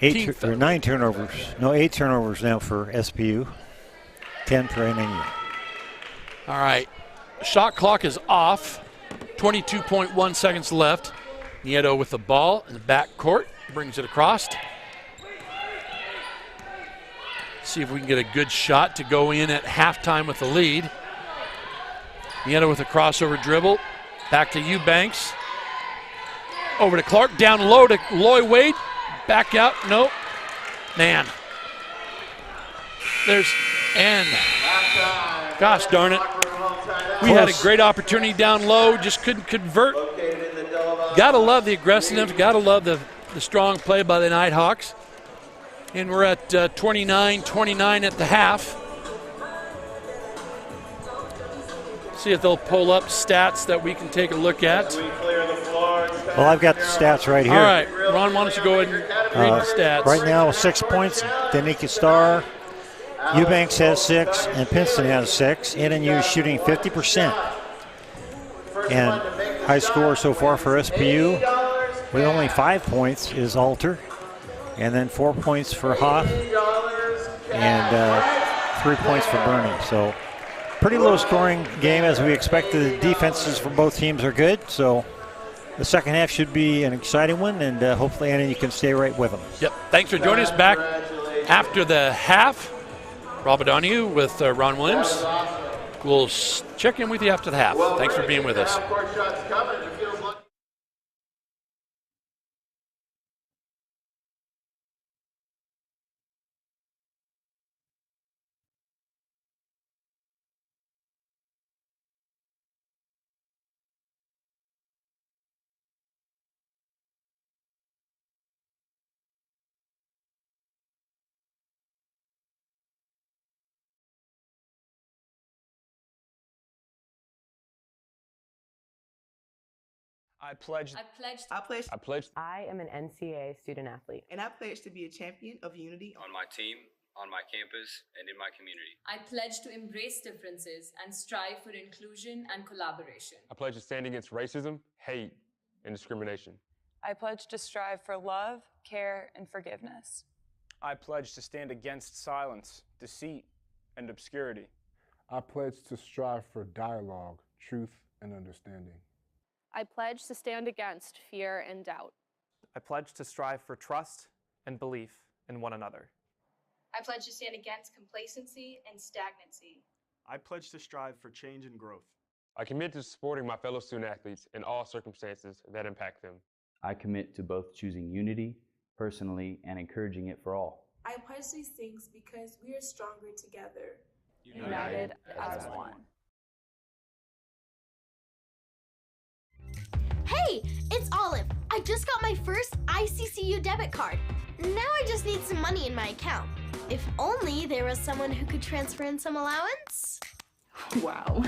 8 turnovers. No, 8 turnovers now for SPU. 10 for NNU. All right. Shot clock is off. 22.1 seconds left. Nieto with the ball in the back court. Brings it across. See if we can get a good shot to go in at halftime with the lead. Nieto with a crossover dribble. Back to Eubanks. Over to Clark. Down low to Loy Wade. Back out. Nope. Man. Gosh darn it. We had a great opportunity down low. Just couldn't convert. Got to love the aggressiveness. Got to love the strong play by the Nighthawks. And we're at 29-29 at the half. See if they'll pull up stats that we can take a look at. Well, I've got the stats right here. All right, Ron, why don't you go ahead and read the stats. Right now, 6 points, Danica Starr. Eubanks has 6, and Princeton has 6. NNU is shooting 50%. And high score so far for SPU, with only 5 points, is Alter. And then 4 points for Hoff. And 3 points for Bernie. So pretty low scoring game as we expected. The defenses for both teams are good. So the second half should be an exciting one, and hopefully NNU can stay right with them. Yep. Thanks for joining us back after the half. Rob O'Donoghue with Ron Williams. We'll check in with you after the half. Thanks for being with us. I pledge. I pledge. I pledge. I pledge. I am an NCAA student athlete. And I pledge to be a champion of unity on my team, on my campus, and in my community. I pledge to embrace differences and strive for inclusion and collaboration. I pledge to stand against racism, hate, and discrimination. I pledge to strive for love, care, and forgiveness. I pledge to stand against silence, deceit, and obscurity. I pledge to strive for dialogue, truth, and understanding. I pledge to stand against fear and doubt. I pledge to strive for trust and belief in one another. I pledge to stand against complacency and stagnancy. I pledge to strive for change and growth. I commit to supporting my fellow student athletes in all circumstances that impact them. I commit to both choosing unity personally and encouraging it for all. I pledge these things because we are stronger together. United as one. Hey, it's Olive. I just got my first ICCU debit card. Now I just need some money in my account. If only there was someone who could transfer in some allowance. Wow.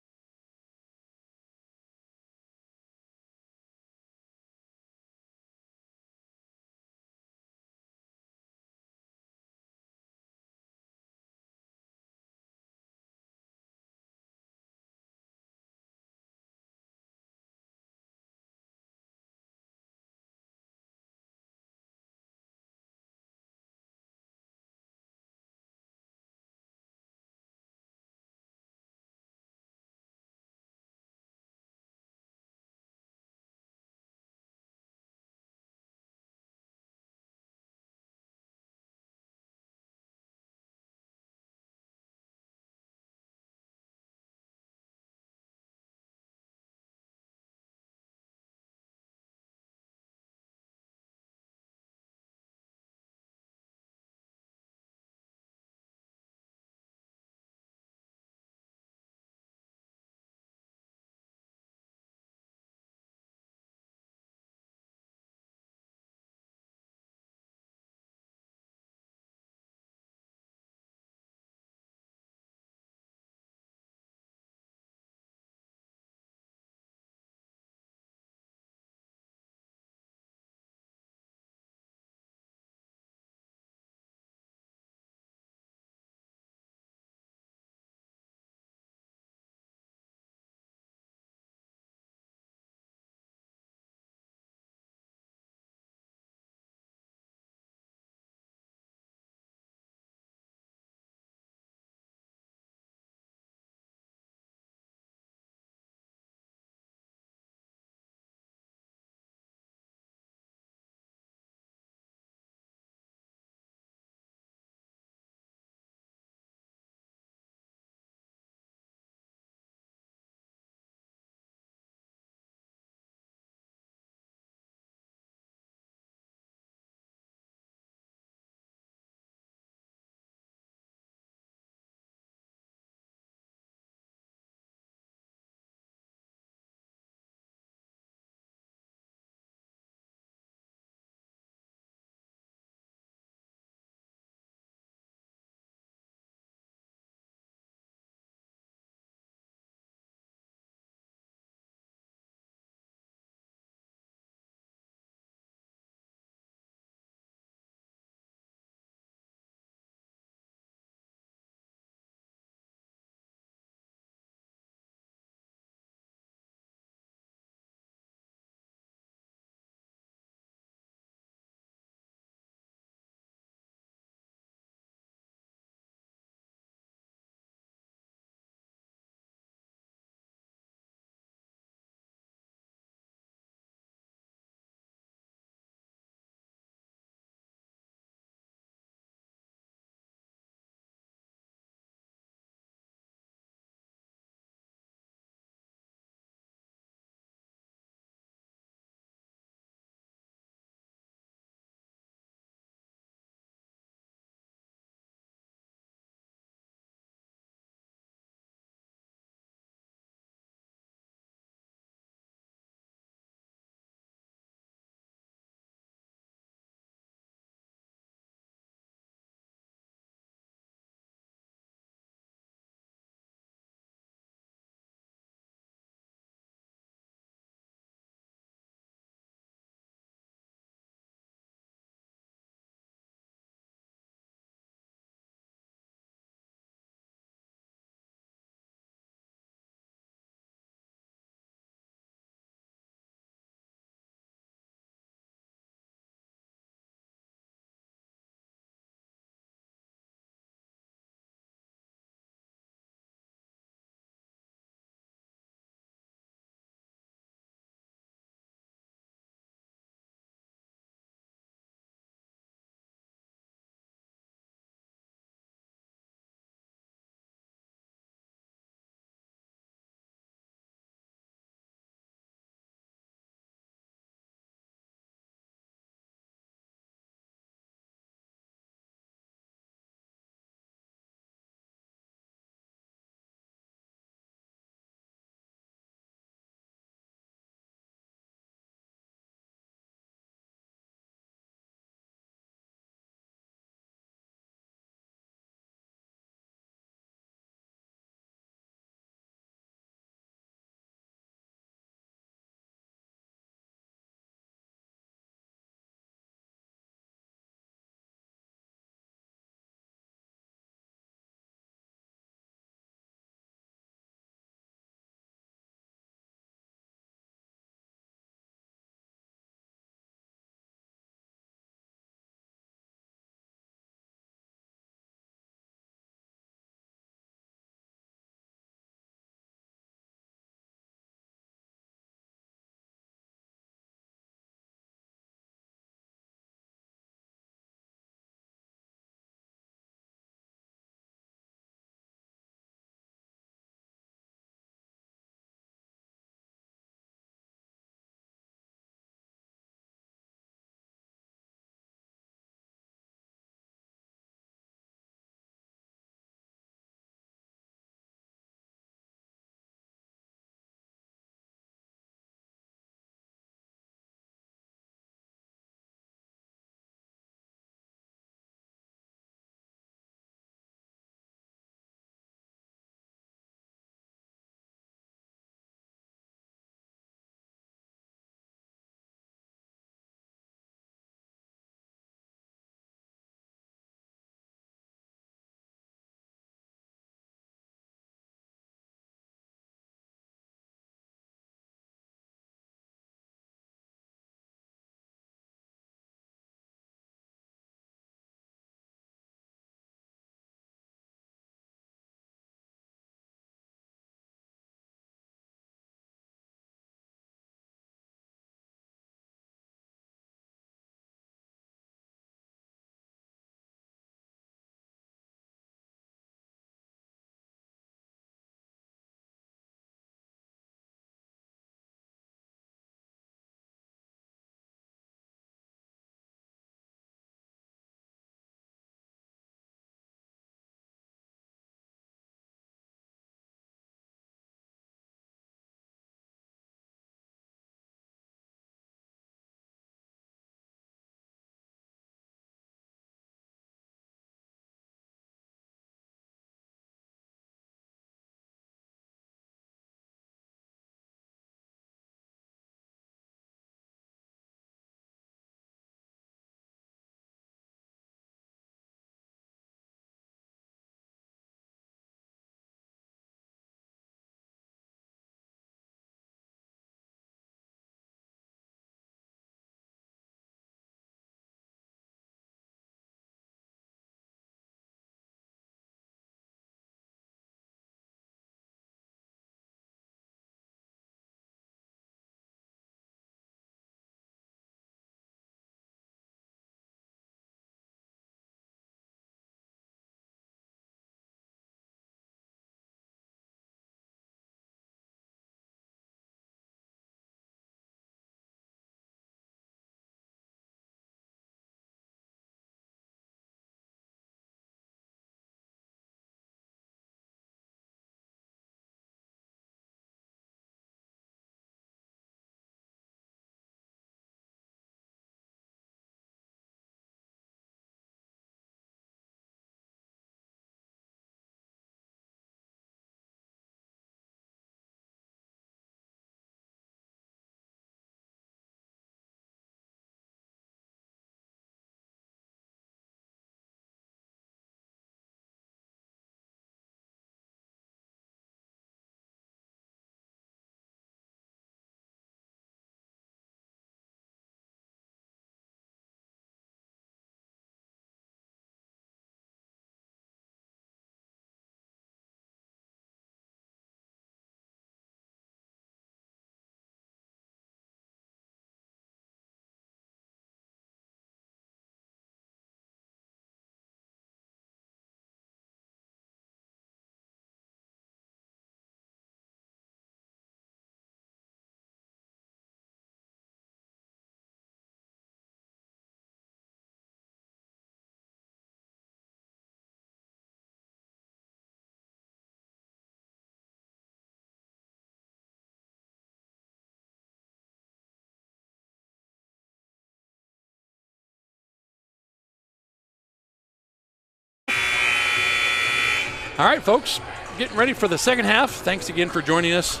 All right, folks, getting ready for the second half. Thanks again for joining us.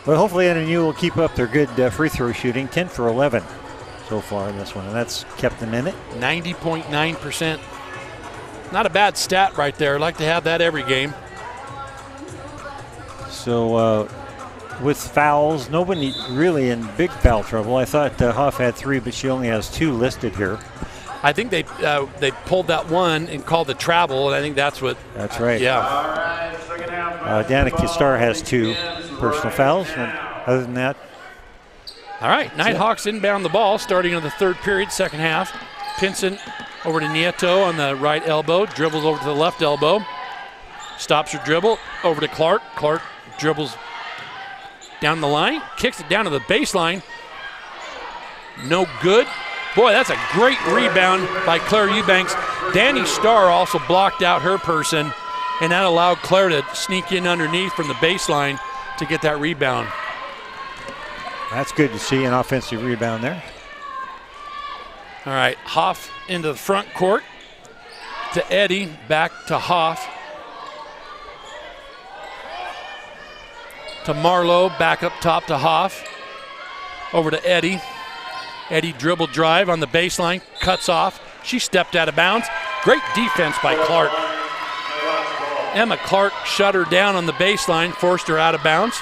Well, hopefully NNU will keep up their good free throw shooting, 10 for 11 so far in this one, and that's kept them in it. 90.9%. Not a bad stat right there. I'd like to have that every game. So with fouls, nobody really in big foul trouble. I thought Huff had 3, but she only has 2 listed here. I think they pulled that one and called the travel, and I think that's what. That's right. Yeah. Danica Starr has 2 personal fouls, and other than that. All right, Nighthawks inbound the ball starting in the third period, second half. Pinson over to Nieto on the right elbow, dribbles over to the left elbow, stops her dribble, over to Clark. Clark dribbles down the line, kicks it down to the baseline. No good. Boy, that's a great rebound by Claire Eubanks. Danny Starr also blocked out her person, and that allowed Claire to sneak in underneath from the baseline to get that rebound. That's good to see, an offensive rebound there. All right, Hoff into the front court to Eddie, back to Hoff. To Marlowe, back up top to Hoff. Over to Eddie. Eddie dribble drive on the baseline, cuts off. She stepped out of bounds. Great defense by Clark. Emma Clark shut her down on the baseline, forced her out of bounds.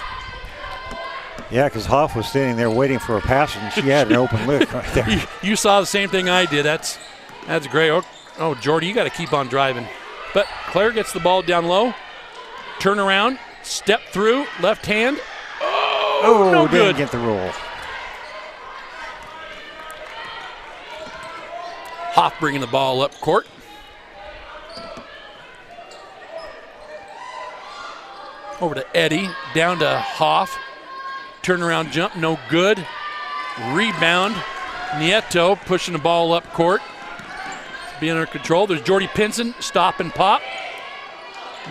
Yeah, because Hoff was standing there waiting for a pass, and she had an open look right there. You saw the same thing I did. That's great. Oh, Jordy, you got to keep on driving. But Claire gets the ball down low. Turn around, step through, left hand. Oh, no good. Didn't get the roll. Hoff bringing the ball up court. Over to Eddie, down to Hoff. Turnaround jump, no good. Rebound. Nieto pushing the ball up court. Being under control. There's Jordy Pinson, stop and pop.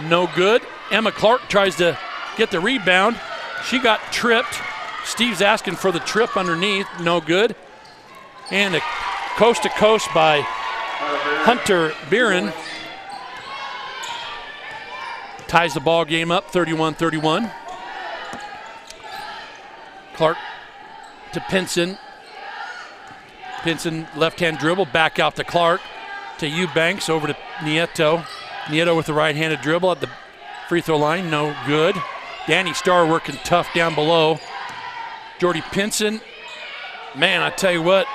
No good. Emma Clark tries to get the rebound. She got tripped. Steve's asking for the trip underneath, no good. And a coast to coast by Hunter Beeren. Ties the ball game up, 31-31. Clark to Pinson. Pinson left-hand dribble, back out to Clark. To Eubanks, over to Nieto. Nieto with the right-handed dribble at the free throw line, no good. Danny Starr working tough down below. Jordy Pinson, man, I tell you what,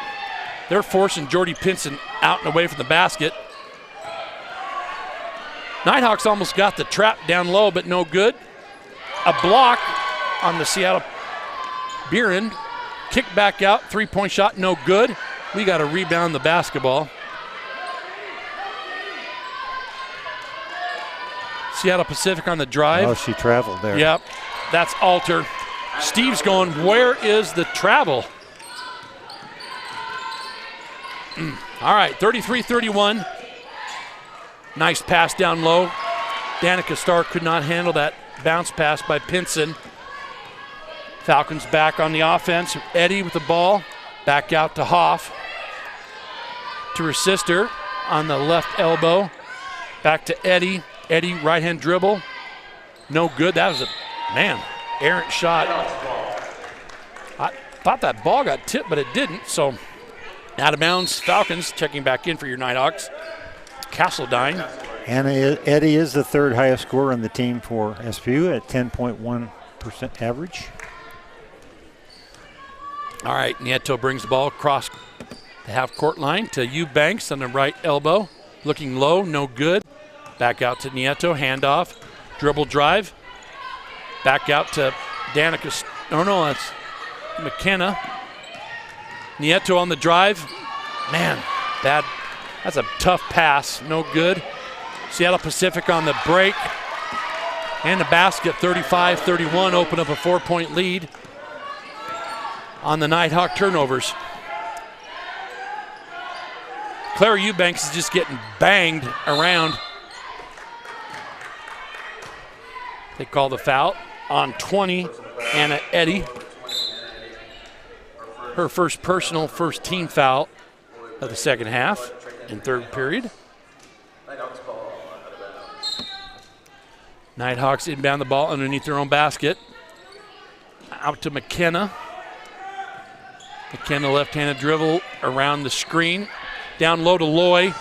they're forcing Jordy Pinson out and away from the basket. Nighthawks almost got the trap down low, but no good. A block on the Seattle Beeren. Kick back out, three-point shot, no good. We got to rebound the basketball. Seattle Pacific on the drive. Oh, she traveled there. Yep, that's Alter. Steve's going, where is the travel? All right, 33-31. Nice pass down low. Danica Starr could not handle that bounce pass by Pinson. Falcons back on the offense. Eddie with the ball. Back out to Hoff. To her sister on the left elbow. Back to Eddie. Eddie, right-hand dribble. No good. That was a, man, errant shot. I thought that ball got tipped, but it didn't. So out of bounds, Falcons checking back in for your Nighthawks. Castledine. And Eddie is the third highest scorer on the team for SPU at 10.1% average. All right, Nieto brings the ball across the half-court line to Eubanks on the right elbow. Looking low, no good. Back out to Nieto, handoff, dribble drive. Back out to Danica. Oh, no, that's McKenna. Nieto on the drive. Man, bad. That's a tough pass, no good. Seattle Pacific on the break. And the basket, 35-31, open up a 4-point lead on the Nighthawk turnovers. Claire Eubanks is just getting banged around. They call the foul on 20, Anna Eddy. Her first personal, first team foul of the second half in third period. Nighthawks inbound the ball underneath their own basket. Out to McKenna. McKenna left-handed dribble around the screen. Down low to Loy.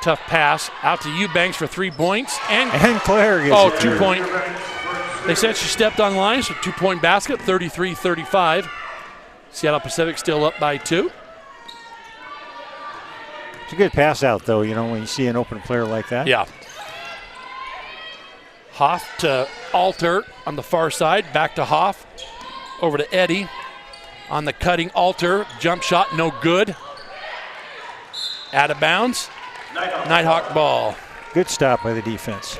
Tough pass. Out to Eubanks for 3 points. And Claire gets it. 2-point. They said she stepped on the line, so 2-point basket, 33-35. Seattle Pacific still up by 2. It's a good pass out, though, you know, when you see an open player like that. Yeah. Hoff to Alter on the far side. Back to Hoff. Over to Eddie. On the cutting Alter. Jump shot, no good. Out of bounds. Nighthawk ball. Good stop by the defense.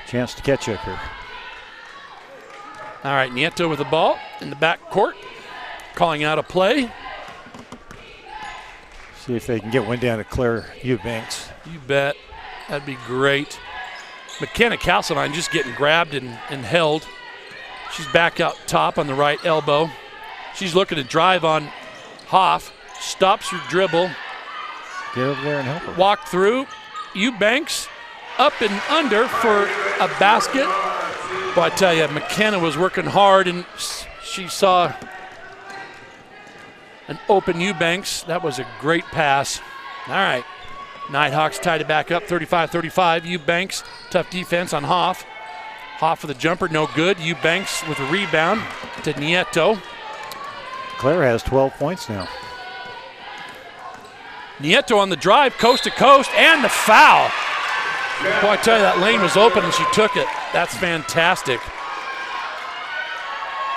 Chance to catch up here. All right, Nieto with the ball in the back court. Calling out a play. See if they can get one down to Claire Eubanks. You bet. That'd be great. McKenna Castleton just getting grabbed and held. She's back out top on the right elbow. She's looking to drive on Hoff. Stops her dribble. Get over there and help her. Walk through. Eubanks up and under for a basket. But I tell you, McKenna was working hard, and she saw an open Eubanks. That was a great pass. All right. Nighthawks tied it back up, 35-35. Eubanks, tough defense on Hoff. Hoff with a jumper, no good. Eubanks with a rebound to Nieto. Claire has 12 points now. Nieto on the drive, coast to coast, and the foul. Boy, I tell you, that lane was open and she took it. That's fantastic.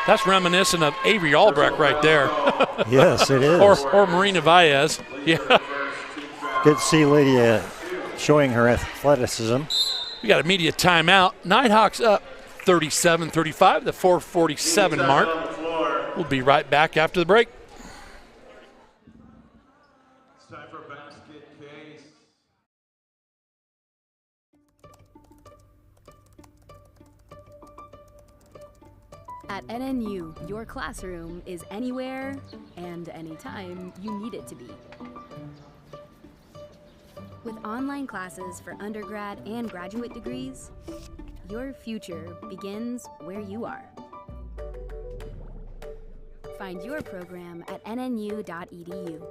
That's reminiscent of Avery Albrecht right there. Yes, it is. or Marina Valles. Yeah. Good to see Lydia showing her athleticism. We got a media timeout. Nighthawks up 37-35, the 4:47 mark. We'll be right back after the break. It's time for basket case. At NNU, your classroom is anywhere and anytime you need it to be. With online classes for undergrad and graduate degrees, your future begins where you are. Find your program at nnu.edu.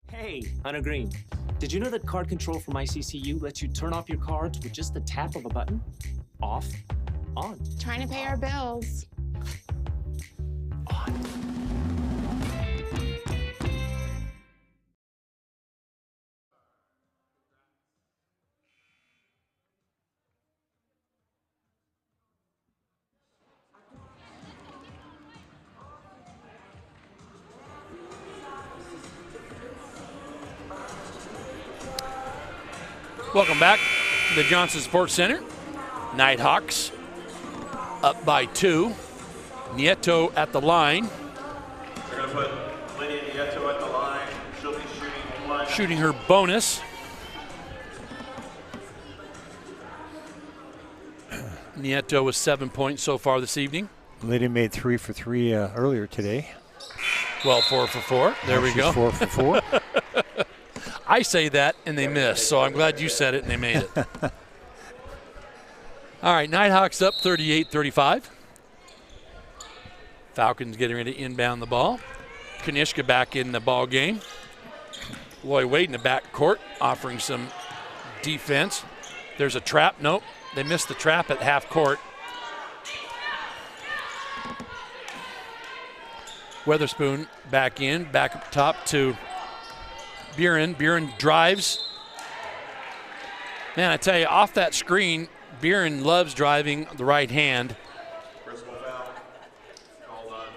Hey, Hunter Green. Did you know that card control from ICCU lets you turn off your cards with just the tap of a button? Off, on. Trying to pay our bills. Welcome back to the Johnson Sports Center. Nighthawks up by 2. Nieto at the line. They're going to put Lydia Nieto at the line. She'll be shooting one. Shooting her bonus. Nieto with 7 points so far this evening. Lydia made 3 for 3 earlier today. Well, 4 for 4. There we go. 4 for 4. I say that and they miss, so I'm glad you said it and they made it. All right, Nighthawks up 38-35. Falcons getting ready to inbound the ball. Kanishka back in the ball game. Loy Wade in the back court offering some defense. There's a trap. Nope, they missed the trap at half court. Weatherspoon back in, back up top to Buren. Buren drives. Man, I tell you, off that screen, Buren loves driving the right hand.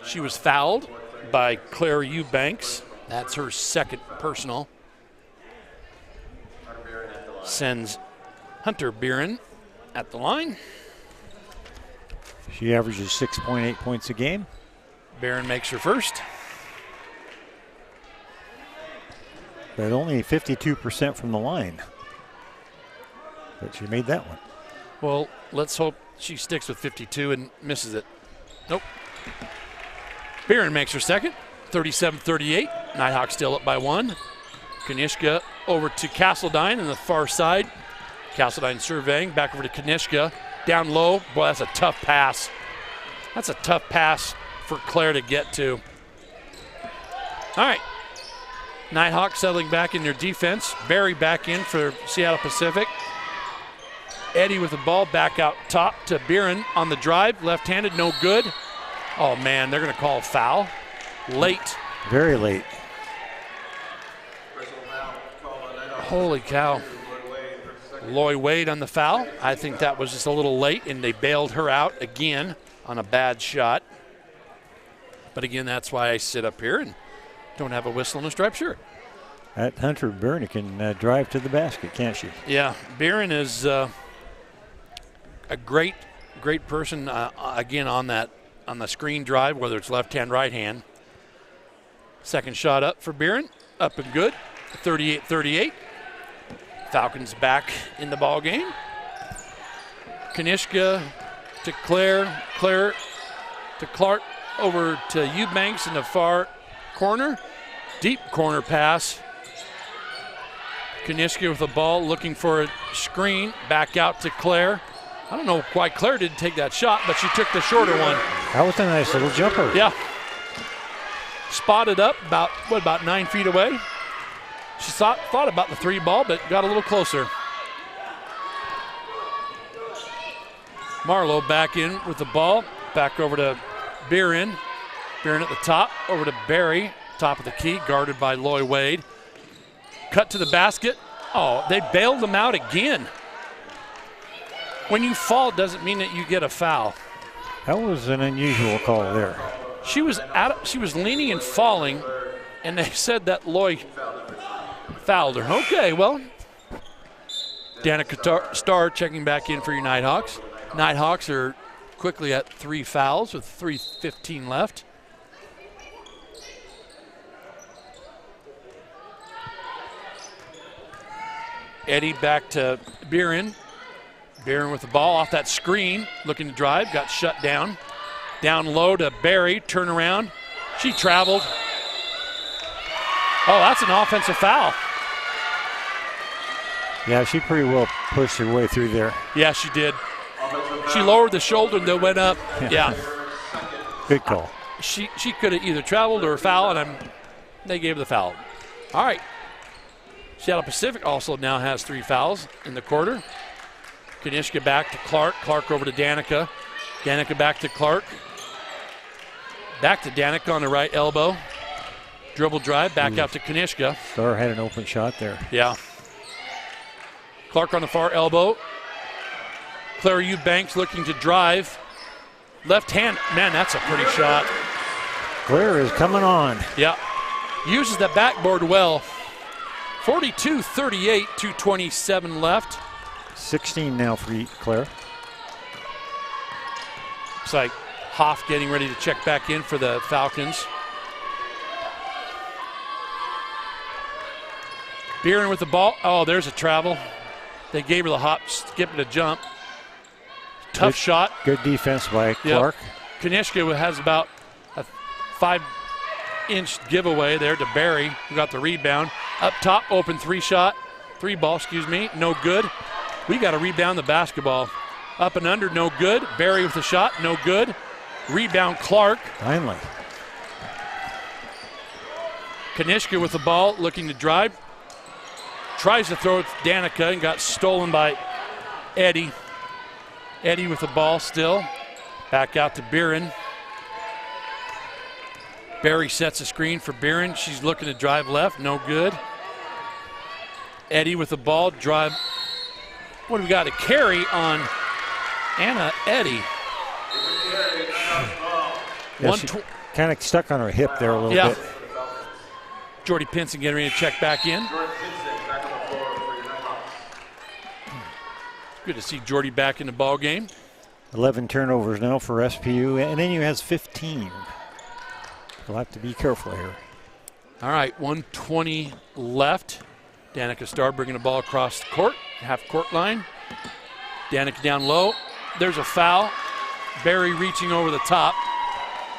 She was fouled by Claire Eubanks. That's her second personal. Sends Hunter Buren at the line. She averages 6.8 points a game. Buren makes her first. But only 52% from the line. But she made that one. Well, let's hope she sticks with 52 and misses it. Nope. Buren makes her second, 37-38. Nighthawks still up by 1. Kanishka over to Castledine on the far side. Castledine surveying, back over to Kanishka. Down low, boy, that's a tough pass. That's a tough pass for Claire to get to. All right, Nighthawks settling back in their defense. Barry back in for Seattle Pacific. Eddie with the ball back out top to Biren on the drive. Left-handed, no good. Oh, man, they're going to call a foul. Late. Very late. Holy cow. Loy Wade on the foul. I think that was just a little late, and they bailed her out again on a bad shot. But again, that's why I sit up here and don't have a whistle and a striped shirt. That Hunter Byrne can drive to the basket, can't she? Yeah, Biren is a great person, again, on the screen drive, whether it's left hand, right hand. Second shot up for Biren, up and good, 38-38. Falcons back in the ball game. Kanishka to Claire, Claire to Clark, over to Eubanks in the far corner. Deep corner pass. Kanishka with the ball, looking for a screen, back out to Claire. I don't know why Claire didn't take that shot, but she took the shorter one. That was a nice little jumper. Yeah. Spotted up about 9 feet away. She thought about the three ball, but got a little closer. Marlowe back in with the ball. Back over to Biren. Biren at the top, over to Barry. Top of the key, guarded by Loy Wade. Cut to the basket. Oh, they bailed them out again. When you fall, it doesn't mean that you get a foul. That was an unusual call there. She was leaning and falling, and they said that Loy fouled her. Okay, well, Danica Starr checking back in for your Nighthawks. Nighthawks are quickly at 3 fouls with 3:15 left. Eddie back to Biren. Biren with the ball off that screen, looking to drive, got shut down. Down low to Barry, turn around. She traveled. Oh, that's an offensive foul. Yeah, she pretty well pushed her way through there. Yeah, she did. She lowered the shoulder and then went up. Yeah. Good call. She could have either traveled or fouled, and they gave her the foul. All right. Seattle Pacific also now has 3 fouls in the quarter. Kanishka back to Clark. Clark over to Danica. Danica back to Clark. Back to Danica on the right elbow. Dribble drive, back out to Kanishka. Starr had an open shot there. Yeah. Clark on the far elbow. Claire Eubanks looking to drive. Left hand, man, that's a pretty shot. Claire is coming on. Yeah. Uses the backboard well. 42-38, 2:27 left. 16 now for Claire. Looks like Hoff getting ready to check back in for the Falcons. Biren with the ball. Oh, there's a travel. They gave her the hop, skip, and a jump. Tough shot. Good defense by Clark. Yep. Kanishka has about a 5-inch giveaway there to Barry, who got the rebound. Up top, open three ball, no good. We got to rebound the basketball. Up and under, no good. Barry with the shot, no good. Rebound, Clark. Finally. Kanishka with the ball, looking to drive. Tries to throw it to Danica and got stolen by Eddie. Eddie with the ball still. Back out to Biren. Barry sets a screen for Biren. She's looking to drive left, no good. Eddie with the ball, drive. What do we got? A carry on Anna Eddie. Yeah, she kind of stuck on her hip there a little bit. Jordy Pinson getting ready to check back in. Good to see Jordy back in the ball game. 11 turnovers now for SPU. NNU has 15. We'll have to be careful here. All right, 1:20 left. Danica Starr bringing the ball across the court, half court line. Danica down low. There's a foul. Barry reaching over the top.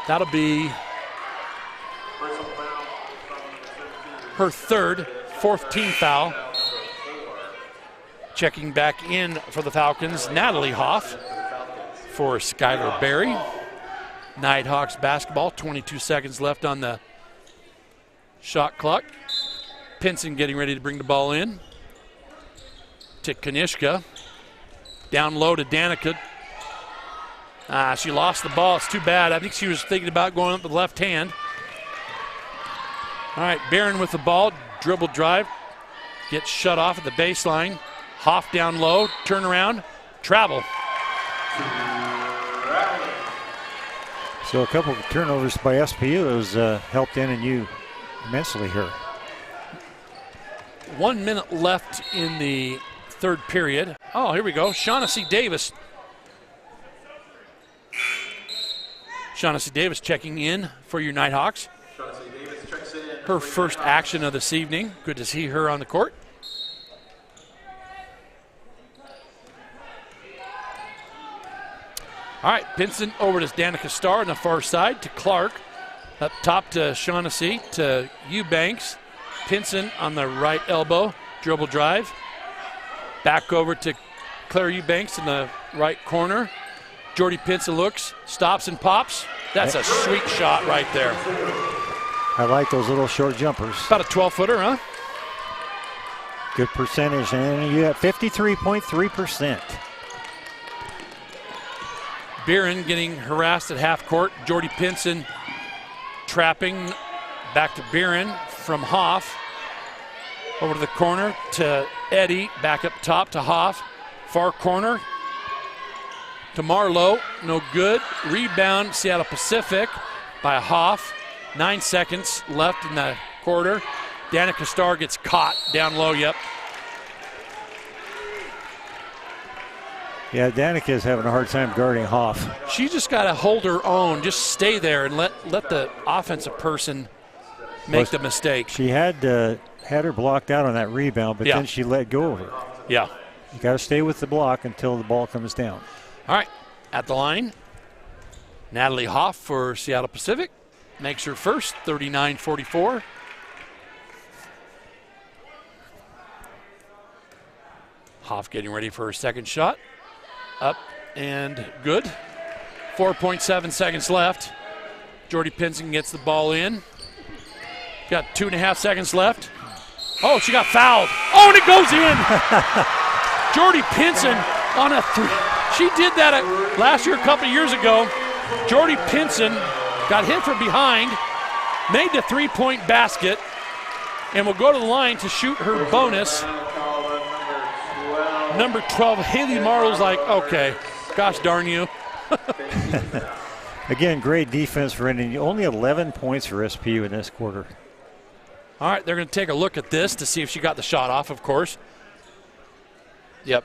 That'll be her third fourth team foul. Checking back in for the Falcons, Natalie Hoff for Skylar Berry. Nighthawks basketball, 22 seconds left on the shot clock. Pinson getting ready to bring the ball in to Kanishka. Down low to Danica. She lost the ball. It's too bad. I think she was thinking about going up with the left hand. All right, Barron with the ball. Dribble drive. Gets shut off at the baseline. Hoff down low. Turn around. Travel. So a couple of turnovers by SPU has helped NNU immensely here. 1 minute left in the third period. Oh, here we go. Shaughnessy Davis. Shaughnessy Davis checking in for your Nighthawks. Her first action of this evening. Good to see her on the court. All right, Pinson over to Danica Starr on the far side to Clark. Up top to Shaughnessy to Eubanks. Pinson on the right elbow, dribble drive. Back over to Claire Eubanks in the right corner. Jordy Pinson looks, stops and pops. That's a sweet shot right there. I like those little short jumpers. About a 12-footer, huh? Good percentage, and you at 53.3%. Barron getting harassed at half court. Jordy Pinson trapping back to Barron from Hoff. Over to the corner to Eddie. Back up top to Hoff. Far corner to Marlowe. No good. Rebound Seattle Pacific by Hoff. 9 seconds left in the quarter. Danica Starr gets caught down low. Yep. Yeah, Danica is having a hard time guarding Hoff. She just got to hold her own. Just stay there and let the offensive person make the mistake. She had her blocked out on that rebound, but then she let go of her. Yeah. You got to stay with the block until the ball comes down. All right, at the line, Natalie Hoff for Seattle Pacific makes her first, 39-44. Hoff getting ready for her second shot. Up and good. 4.7 seconds left. Jordy Pinson gets the ball in. Got 2.5 seconds left. Oh, she got fouled. Oh, and it goes in. Jordy Pinson on a three. She did that last year, a couple of years ago. Jordy Pinson got hit from behind, made the three-point basket, and will go to the line to shoot her bonus. Number 12, Haley Marlowe's like, okay, gosh darn you. Again, great defense for NNU. Only 11 points for SPU in this quarter. All right, they're going to take a look at this to see if she got the shot off, of course. Yep.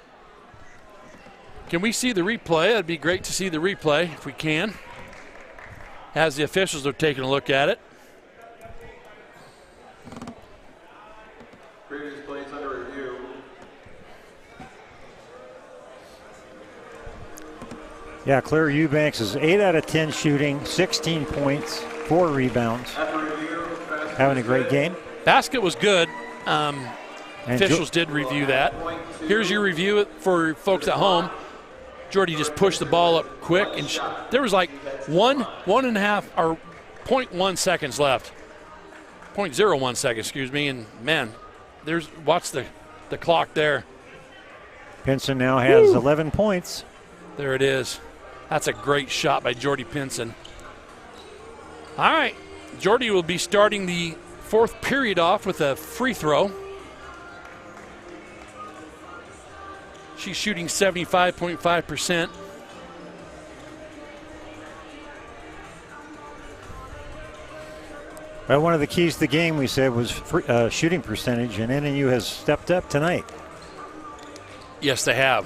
Can we see the replay? It'd be great to see the replay if we can. As the officials are taking a look at it. Previous plays under review. Yeah, Claire Eubanks is 8 out of 10 shooting, 16 points, 4 rebounds. Having a great game. Basket was good. Officials did review that. Here's your review for folks at home. Jordy just pushed the ball up quick, and there was like 1.5 or 0.1 seconds left. 0.01 seconds, excuse me, and man, watch the clock there. Pinson now has 11 points. There it is. That's a great shot by Jordy Pinson. All right, Jordy will be starting the fourth period off with a free throw. She's shooting 75.5%. Well, one of the keys to the game, we said, was shooting percentage, and NNU has stepped up tonight. Yes, they have.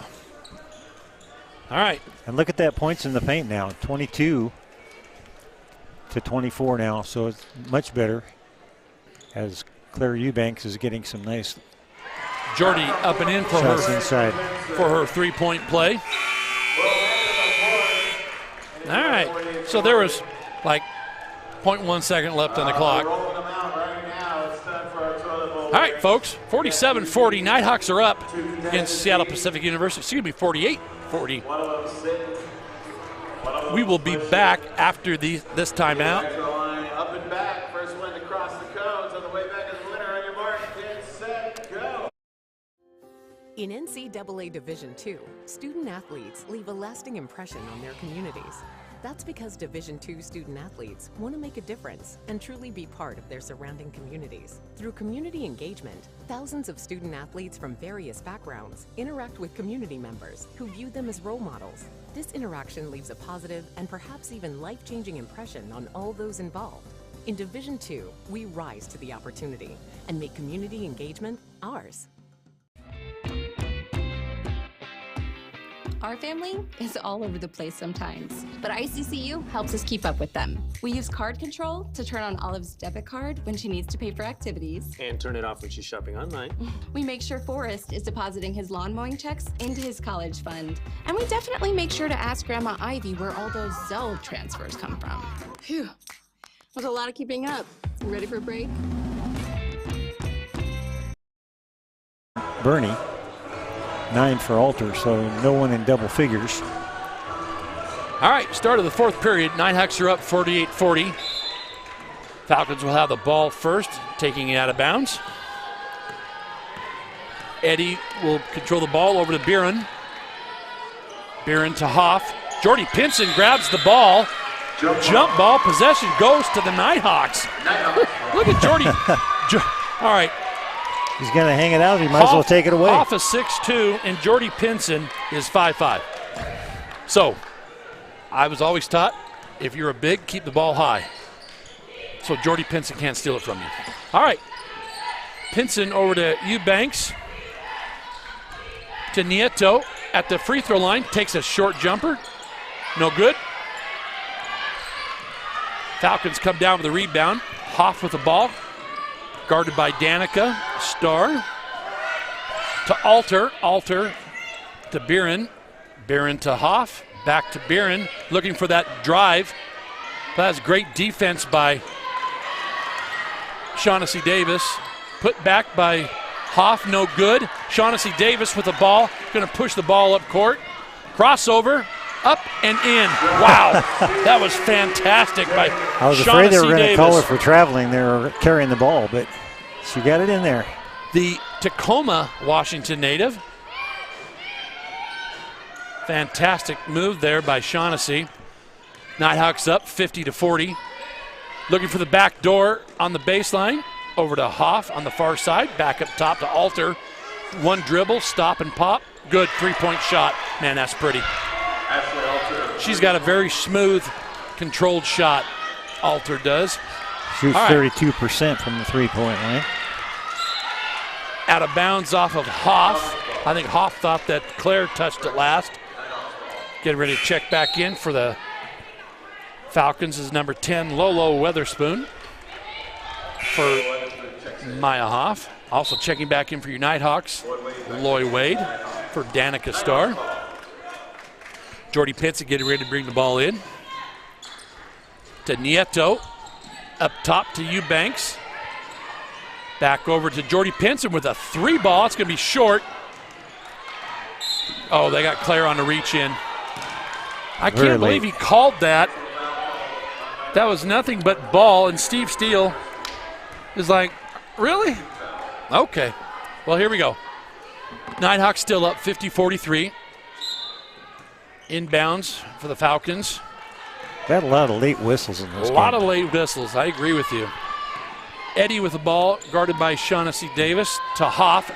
All right. And look at that points in the paint now, 22 to 24 now, so it's much better as Claire Eubanks is getting some nice Jordy up and in for shots her inside for her three-point play. All right, so there was like 0.1 second left on the clock. Rolling them out right now. It's time for our toilet bowl. All right, folks, 47-40. Nighthawks are up against Seattle Pacific University. Excuse me, 48-40. We will be back after this timeout. Up and back. First one to cross the cones. On the way back is the winner. On your mark, get set, go. In NCAA Division II, student athletes leave a lasting impression on their communities. That's because Division II student athletes want to make a difference and truly be part of their surrounding communities. Through community engagement, thousands of student athletes from various backgrounds interact with community members who view them as role models. This interaction leaves a positive and perhaps even life-changing impression on all those involved. In Division II, we rise to the opportunity and make community engagement ours. Our family is all over the place sometimes, but ICCU helps us keep up with them. We use card control to turn on Olive's debit card when she needs to pay for activities. And turn it off when she's shopping online. We make sure Forrest is depositing his lawn mowing checks into his college fund. And we definitely make sure to ask Grandma Ivy where all those Zelle transfers come from. Phew, was a lot of keeping up. You ready for a break? Bernie. 9 for Alter, so no one in double figures. All right, start of the fourth period. Nighthawks are up 48-40. Falcons will have the ball first, taking it out of bounds. Eddie will control the ball over to Biren. Biren to Hoff. Jordy Pinson grabs the ball. Jump ball. Possession goes to the Nighthawks. Look at Jordy. All right. He's going to hang it out. He might as well take it away. Hoff is 6'2", and Jordy Pinson is 5'5". So, I was always taught, if you're a big, keep the ball high. So Jordy Pinson can't steal it from you. All right. Pinson over to Eubanks. To Nieto at the free throw line. Takes a short jumper. No good. Falcons come down with a rebound. Hoff with the ball. Guarded by Danica. Starr. To Alter. Alter to Biren. Biren to Hoff. Back to Biren. Looking for that drive. That's great defense by Shaughnessy Davis. Put back by Hoff. No good. Shaughnessy Davis with the ball. Going to push the ball up court. Crossover. Up and in. Wow. That was fantastic by Shaughnessy Davis. I was afraid they were going to call her for traveling. They were carrying the ball, but she got it in there. The Tacoma, Washington native. Fantastic move there by Shaughnessy. Nighthawks up 50-40. Looking for the back door on the baseline. Over to Hoff on the far side. Back up top to Alter. One dribble, stop and pop. Good three-point shot. Man, that's pretty. She's got a very smooth, controlled shot. Alter does. Shoots 32% from the three-point line. Out of bounds off of Hoff. I think Hoff thought that Claire touched it last. Getting ready to check back in for the Falcons is number 10, Lolo Weatherspoon for Maya Hoff. Also checking back in for your Nighthawks, Loy Wade for Danica Starr. Jordy Pinson getting ready to bring the ball in. To Nieto. Up top to Eubanks. Back over to Jordy Pinson with a three ball. It's going to be short. Oh, they got Claire on the reach in. I can't believe he called that. That was nothing but ball, and Steve Steele is like, really? Okay. Well, here we go. Nighthawks still up 50-43. Inbounds for the Falcons. Got a lot of late whistles in this game. A lot of late whistles. I agree with you. Eddie with the ball, guarded by Shaughnessy Davis to Hoff.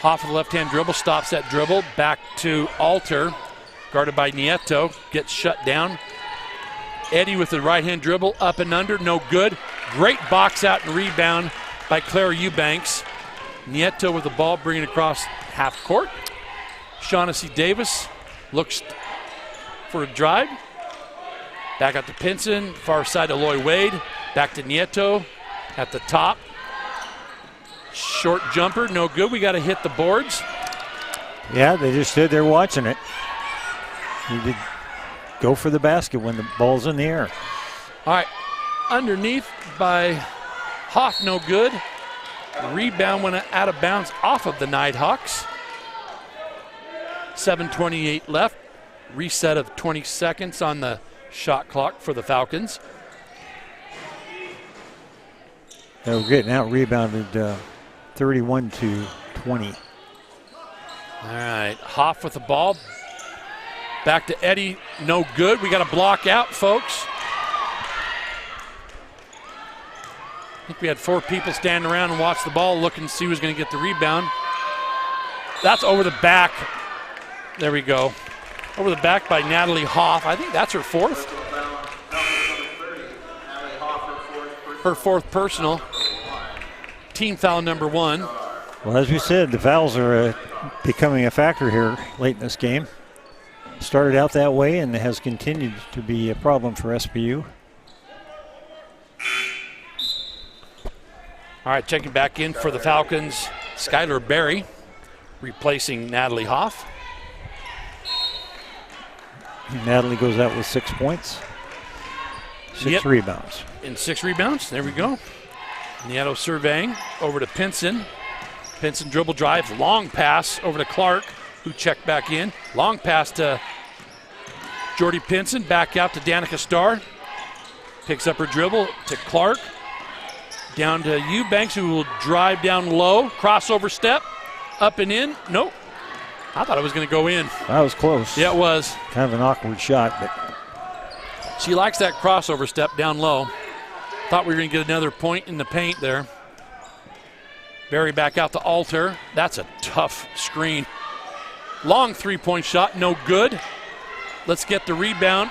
Hoff with the left-hand dribble, stops that dribble. Back to Alter, guarded by Nieto. Gets shut down. Eddie with the right-hand dribble, up and under, no good. Great box out and rebound by Claire Eubanks. Nieto with the ball, bringing it across half court. Shaughnessy Davis looks for a drive. Back out to Pinson, far side to Loy Wade. Back to Nieto at the top. Short jumper, no good. We got to hit the boards. Yeah, they just stood there watching it. You did go for the basket when the ball's in the air. All right, underneath by Hoff, no good. Rebound went out of bounds off of the Nighthawks. 7:28 left. Reset of 20 seconds on the shot clock for the Falcons. We're getting out rebounded 31-20. All right, Hoff with the ball. Back to Eddie, no good. We got a block out, folks. I think we had 4 people standing around and watch the ball, looking to see who's going to get the rebound. That's over the back. There we go. Over the back by Natalie Hoff. I think that's her 4th. Her 4th personal. Team foul number 1. Well, as we said, the fouls are becoming a factor here late in this game. Started out that way and has continued to be a problem for SPU. All right, checking back in for the Falcons, Skylar Berry, replacing Natalie Hoff. Natalie goes out with 6 points, 6 rebounds. And 6 rebounds, there we go. Nieto surveying, over to Pinson. Pinson dribble drive, long pass over to Clark, who checked back in. Long pass to Jordy Pinson, back out to Danica Starr. Picks up her dribble to Clark. Down to Eubanks, who will drive down low. Crossover step, up and in. Nope. I thought it was going to go in. That was close. Yeah, it was. Kind of an awkward shot, but she likes that crossover step down low. Thought we were going to get another point in the paint there. Berry back out to Alter. That's a tough screen. Long 3-point shot, no good. Let's get the rebound.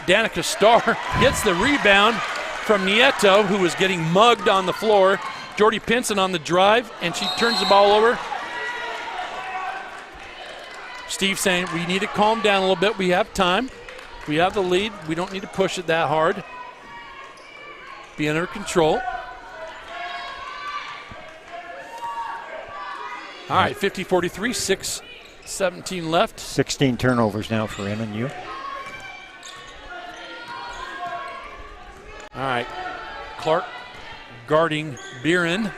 Danica Starr gets the rebound from Nieto, who was getting mugged on the floor. Jordy Pinson on the drive, and she turns the ball over. Steve saying, we need to calm down a little bit. We have time. We have the lead. We don't need to push it that hard. Be under control. All right, 50-43, 6:17 left. 16 turnovers now for NNU. All right, Clark guarding Beeren.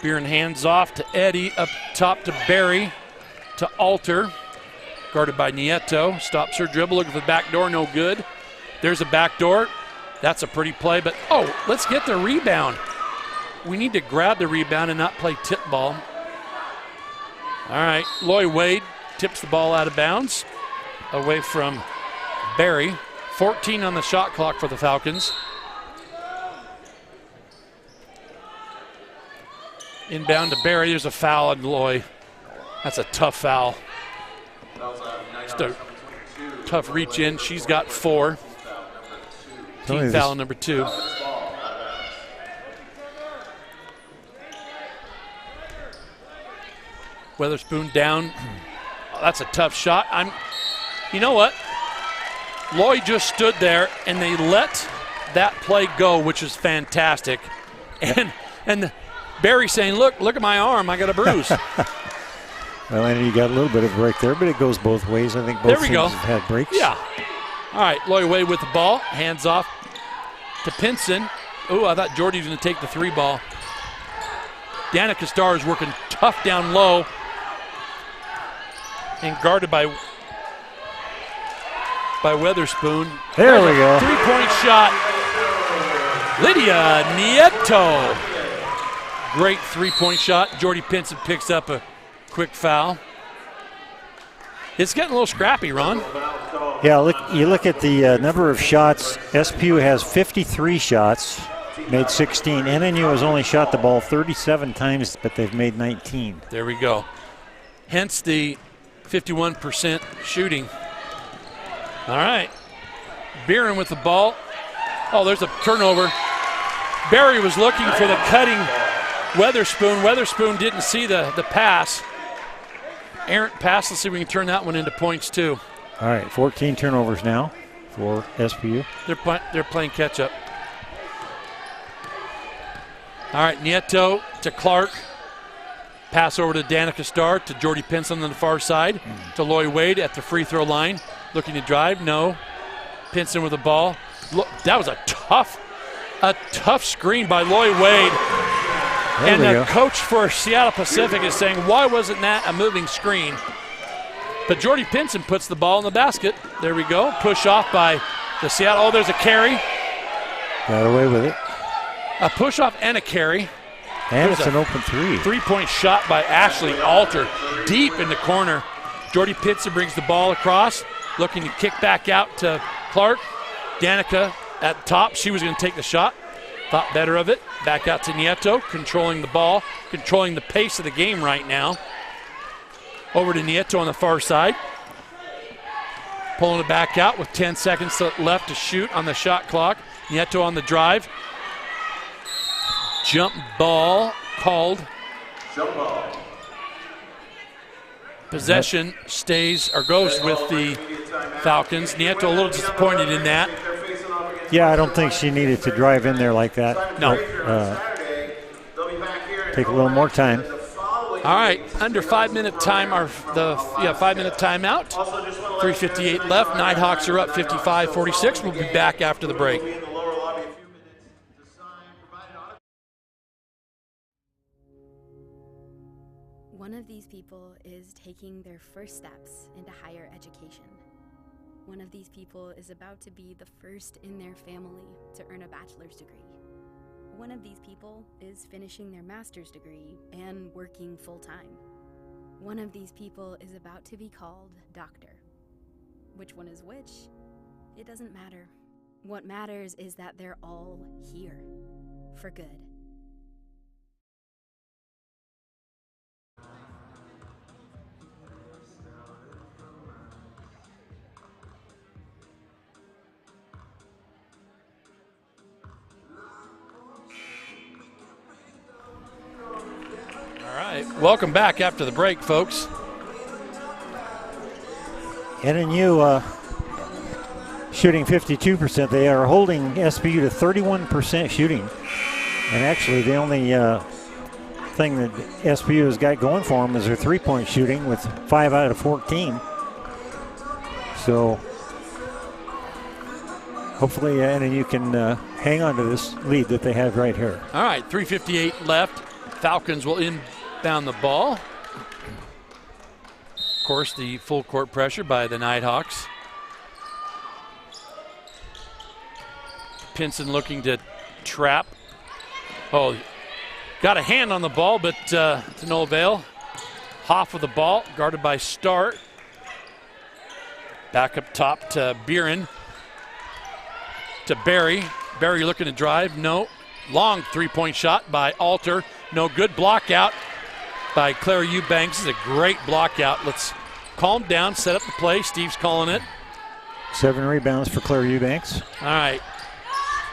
Beeren hands off to Eddie, up top to Berry, to Alter. Guarded by Nieto, stops her dribble, looking for the back door, no good. There's a back door. That's a pretty play, but let's get the rebound. We need to grab the rebound and not play tip ball. All right, Loy Wade tips the ball out of bounds, away from Berry. 14 on the shot clock for the Falcons. Inbound to Berry. There's a foul on Loy. That's a tough foul. Just a tough reach in. She's got 4. Team foul number 2. Weatherspoon down. That's a tough shot. You know what? Lloyd just stood there and they let that play go, which is fantastic. And Barry saying, look at my arm, I got a bruise. Well, and you got a little bit of a break there, but it goes both ways. I think both teams have had breaks. Yeah. All right, Lloyd Wade with the ball, hands off to Pinson. Oh, I thought Jordy was going to take the 3 ball. Danica Starr is working tough down low and guarded by Weatherspoon. There we go. 3-point shot. Lydia Nieto. Great 3-point shot. Jordy Pinson picks up a quick foul. It's getting a little scrappy, Ron. Yeah, you look at the number of shots. SPU has 53 shots, made 16. NNU has only shot the ball 37 times, but they've made 19. There we go. Hence the 51% shooting. All right. Beeren with the ball. Oh, there's a turnover. Barry was looking for the cutting Weatherspoon. Weatherspoon didn't see the pass. Errant pass. Let's see if we can turn that one into points too. All right, 14 turnovers now for SPU. They're playing catch up. All right, Nieto to Clark. Pass over to Danica Starr, to Jordy Pinson on the far side, to Loy Wade at the free throw line. Looking to drive, no. Pinson with the ball. Look, that was a tough A tough screen by Loy Wade. And the coach for Seattle Pacific is saying, why wasn't that a moving screen? But Jordy Pinson puts the ball in the basket. There we go. Push off by the Seattle. Oh, there's a carry. Got away with it. A push off and a carry. And it's an open three. 3-point shot by Ashley Alter, deep in the corner. Jordy Pinson brings the ball across, looking to kick back out to Clark. Danica at the top. She was going to take the shot. Thought better of it. Back out to Nieto, controlling the ball, controlling the pace of the game right now. Over to Nieto on the far side. Pulling it back out with 10 seconds left to shoot on the shot clock. Nieto on the drive. Jump ball called. Jump ball. Possession stays or goes with the Falcons. Nieto a little disappointed in that. Yeah, I don't think she needed to drive in there like that. No. Take a little more time. All right, under 5-minute time, 5-minute timeout. 3:58 left. Nighthawks are up 55-46. We'll be back after the break. One of these people is taking their first steps into higher education. One of these people is about to be the first in their family to earn a bachelor's degree. One of these people is finishing their master's degree and working full-time. One of these people is about to be called doctor. Which one is which? It doesn't matter. What matters is that they're all here for good. All right, welcome back after the break, folks. NNU shooting 52%. They are holding SBU to 31% shooting. And actually, the only thing that SBU has got going for them is their three-point shooting with 5 out of 14. So hopefully NNU can hang on to this lead that they have right here. All right, 3:58 left. Falcons will inbound the ball. Of course, the full court pressure by the Nighthawks. Pinson looking to trap. Oh, got a hand on the ball, but to no avail. Hoff with the ball, guarded by Starr. Back up top to Buren. To Barry. Barry looking to drive, no. Long three-point shot by Alter. No good. Block out by Claire Eubanks. This is a great block out. Let's calm down, set up the play. Steve's calling it. 7 rebounds for Claire Eubanks. All right.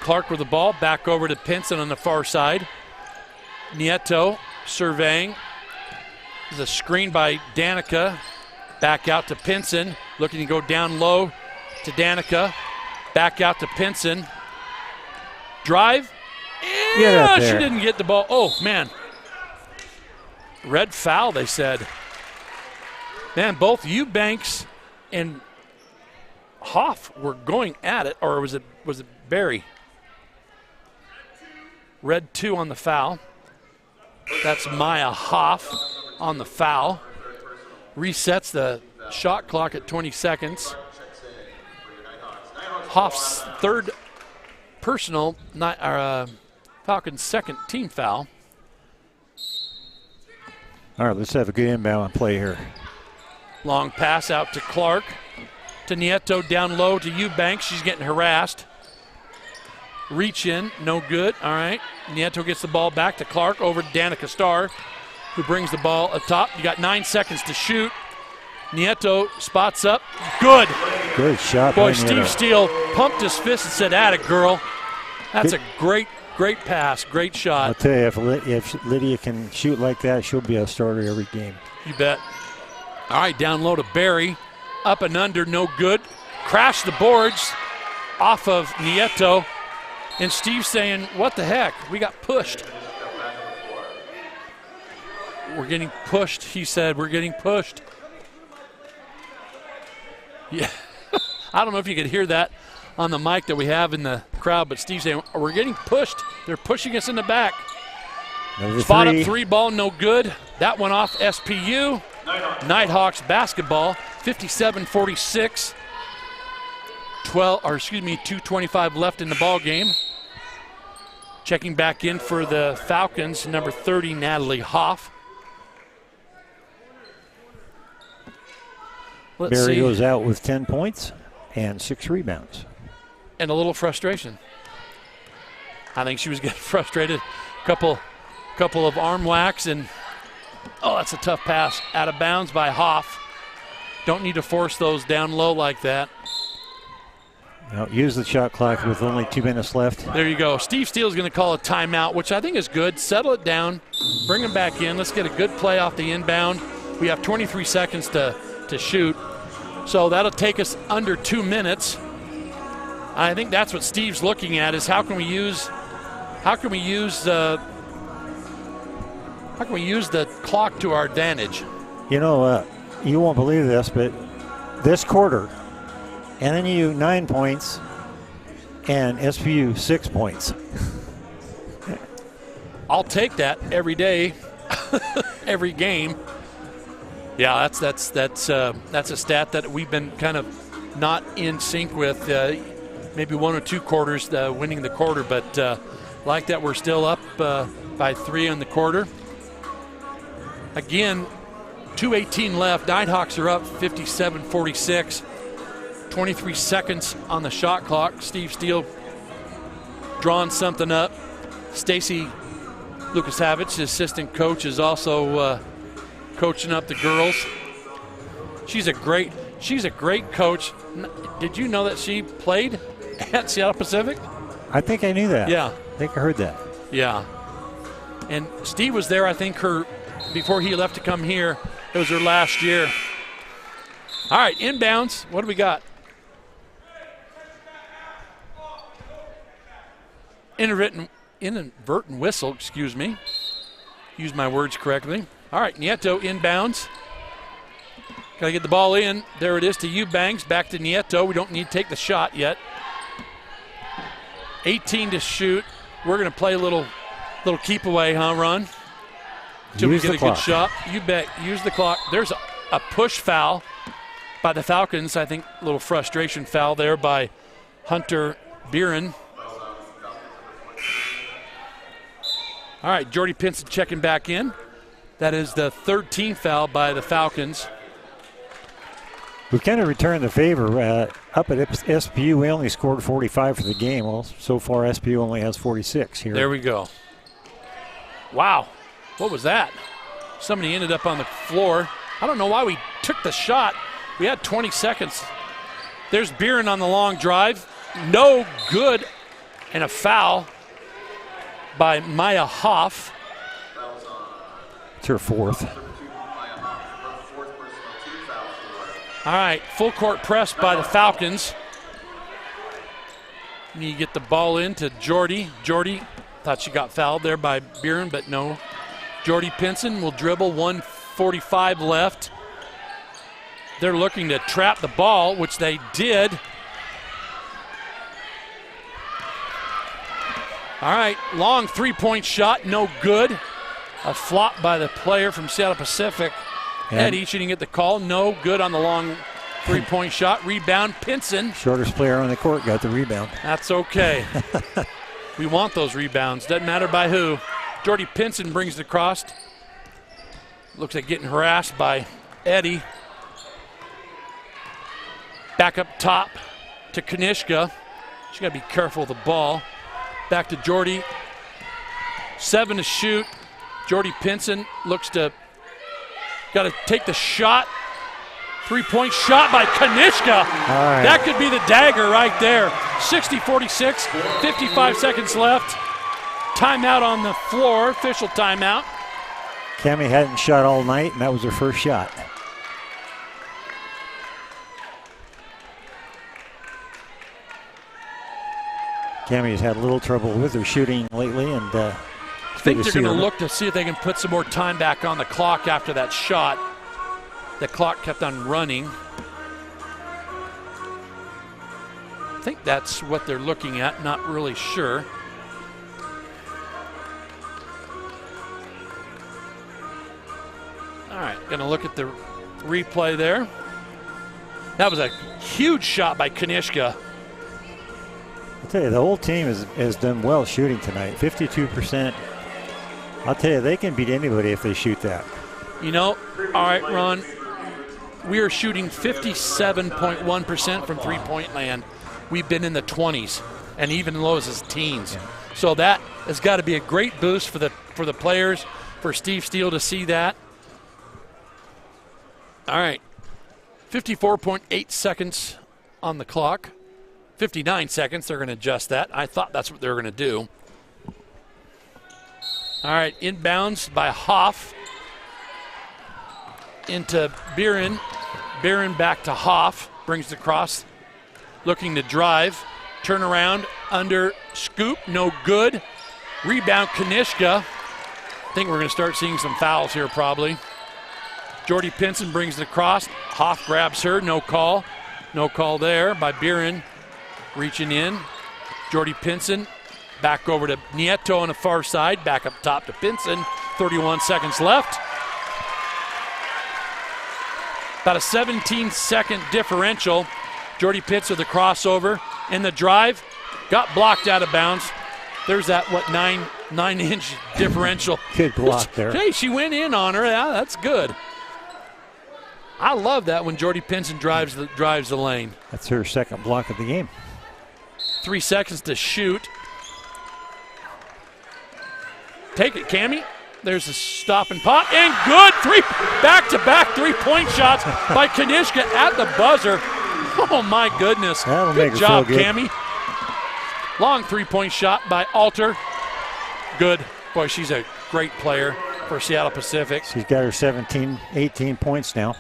Clark with the ball. Back over to Pinson on the far side. Nieto surveying. There's a screen by Danica. Back out to Pinson. Looking to go down low to Danica. Back out to Pinson. Drive. Yeah, she didn't get the ball. Oh, man. Red foul, they said. Man, both Eubanks and Hoff were going at it, or was it Barry? Red 2 on the foul. That's Maya Hoff on the foul. Resets the shot clock at 20 seconds. Hoff's third personal, Falcons' second team foul. All right, let's have a good inbound play here. Long pass out to Clark. To Nieto, down low to Eubanks. She's getting harassed. Reach in, no good. All right. Nieto gets the ball back to Clark, over to Danica Starr, who brings the ball up top. You got 9 seconds to shoot. Nieto spots up. Good. Good shot. Boy, Steve Steele pumped his fist and said, "Atta girl." That's a great pass, great shot. I'll tell you, if Lydia can shoot like that, she'll be a starter every game. You bet. All right, down low to Barry. Up and under, no good. Crashed the boards off of Nieto. And Steve saying, what the heck? We got pushed. We're getting pushed, he said. We're getting pushed. Yeah. I don't know if you could hear that on the mic that we have in the crowd. crowd, but Steve's saying, we're getting pushed. They're pushing us in the back. Spot up three ball, no good. That one off SPU. Nighthawks basketball, 57-46. 2:25 left in the ball game. Checking back in for the Falcons, number 30, Natalie Hoff. Barry goes out with 10 points and 6 rebounds. And a little frustration. I think she was getting frustrated. Couple of arm whacks, and that's a tough pass. Out of bounds by Hoff. Don't need to force those down low like that. Now use the shot clock with only 2 minutes left. There you go. Steve Steele is going to call a timeout, which I think is good. Settle it down. Bring him back in. Let's get a good play off the inbound. We have 23 seconds to shoot. So that'll take us under 2 minutes. I think that's what Steve's looking at, is how can we use the clock to our advantage. You know, you won't believe this, but this quarter, NNU 9 points and SPU 6 points. I'll take that every day, every game. Yeah, that's a stat that we've been kind of not in sync with. Maybe 1 or 2 quarters winning the quarter, but like that we're still up by 3 in the quarter. Again, 2:18 left. Nighthawks are up 57-46. 23 seconds on the shot clock. Steve Steele drawing something up. Stacy Lukasavich, assistant coach, is also coaching up the girls. She's a great coach. Did you know that she played at Seattle Pacific? I think I knew that. Yeah. I think I heard that. Yeah. And Steve was there, I think, before he left to come here. It was her last year. All right, inbounds. What do we got? Inadvertent whistle, excuse me. Use my words correctly. All right, Nieto inbounds. Got to get the ball in. There it is to Eubanks. Back to Nieto. We don't need to take the shot yet. 18 to shoot. We're going to play a little keep away, huh, Ron? Till we get a good shot. You bet. Use the clock. There's a push foul by the Falcons. I think a little frustration foul there by Hunter Beeren. All right, Jordy Pinson checking back in. That is the 3rd team foul by the Falcons. We've kind of returned the favor. Up at SPU, we only scored 45 for the game. Well, so far SPU only has 46 here. There we go. Wow, what was that? Somebody ended up on the floor. I don't know why we took the shot. We had 20 seconds. There's Beeren on the long drive. No good, and a foul by Maya Hoff. It's her 4th. All right, full court press by the Falcons. You get the ball in to Jordy. Jordy thought she got fouled there by Beeren, but no. Jordy Pinson will dribble, 1:45 left. They're looking to trap the ball, which they did. All right, long 3-point shot, no good. A flop by the player from Seattle Pacific. Eddie, she didn't get the call. No good on the long 3-point shot. Rebound, Pinson. Shortest player on the court got the rebound. That's okay. We want those rebounds. Doesn't matter by who. Jordy Pinson brings it across. Looks like getting harassed by Eddie. Back up top to Kanishka. She got to be careful with the ball. Back to Jordy. 7 to shoot. Jordy Pinson looks to, got to take the shot. 3-point shot by Kanishka. Right. That could be the dagger right there. 60-46, 55 seconds left. Timeout on the floor, official timeout. Cammie hadn't shot all night, and that was her first shot. Cammie's had a little trouble with her shooting lately, and I think they're going to look to see if they can put some more time back on the clock after that shot. The clock kept on running. I think that's what they're looking at, not really sure. All right, going to look at the replay there. That was a huge shot by Kanishka. I'll tell you, the whole team has done well shooting tonight, 52%. I'll tell you, they can beat anybody if they shoot that. You know, all right, Ron, we are shooting 57.1% from three-point land. We've been in the 20s and even low as teens. Yeah. So that has got to be a great boost for the players, for Steve Steele to see that. All right, 54.8 seconds on the clock. 59 seconds, they're going to adjust that. I thought that's what they were going to do. All right, inbounds by Hoff into Biren. Biren back to Hoff, brings it across, looking to drive. Turn around, under, scoop, no good. Rebound, Kanishka. I think we're going to start seeing some fouls here probably. Jordy Pinson brings it across. Hoff grabs her, no call. No call there by Biren. Reaching in. Jordy Pinson back over to Nieto on the far side. Back up top to Pinson. 31 seconds left. About a 17-second differential. Jordy Pitts with the crossover. In the drive. Got blocked out of bounds. There's that, 9-inch differential. Good block there. Hey, she went in on her. Yeah, that's good. I love that when Jordy Pinson drives the lane. That's her second block of the game. 3 seconds to shoot. Take it, Cammie. There's a stop and pop. And good back-to-back three-point shots by Kanishka at the buzzer. Oh, my goodness. That'll good make her job, feel good. Cammie. Long three-point shot by Alter. Good. Boy, she's a great player for Seattle Pacific. She's got her 18 points now.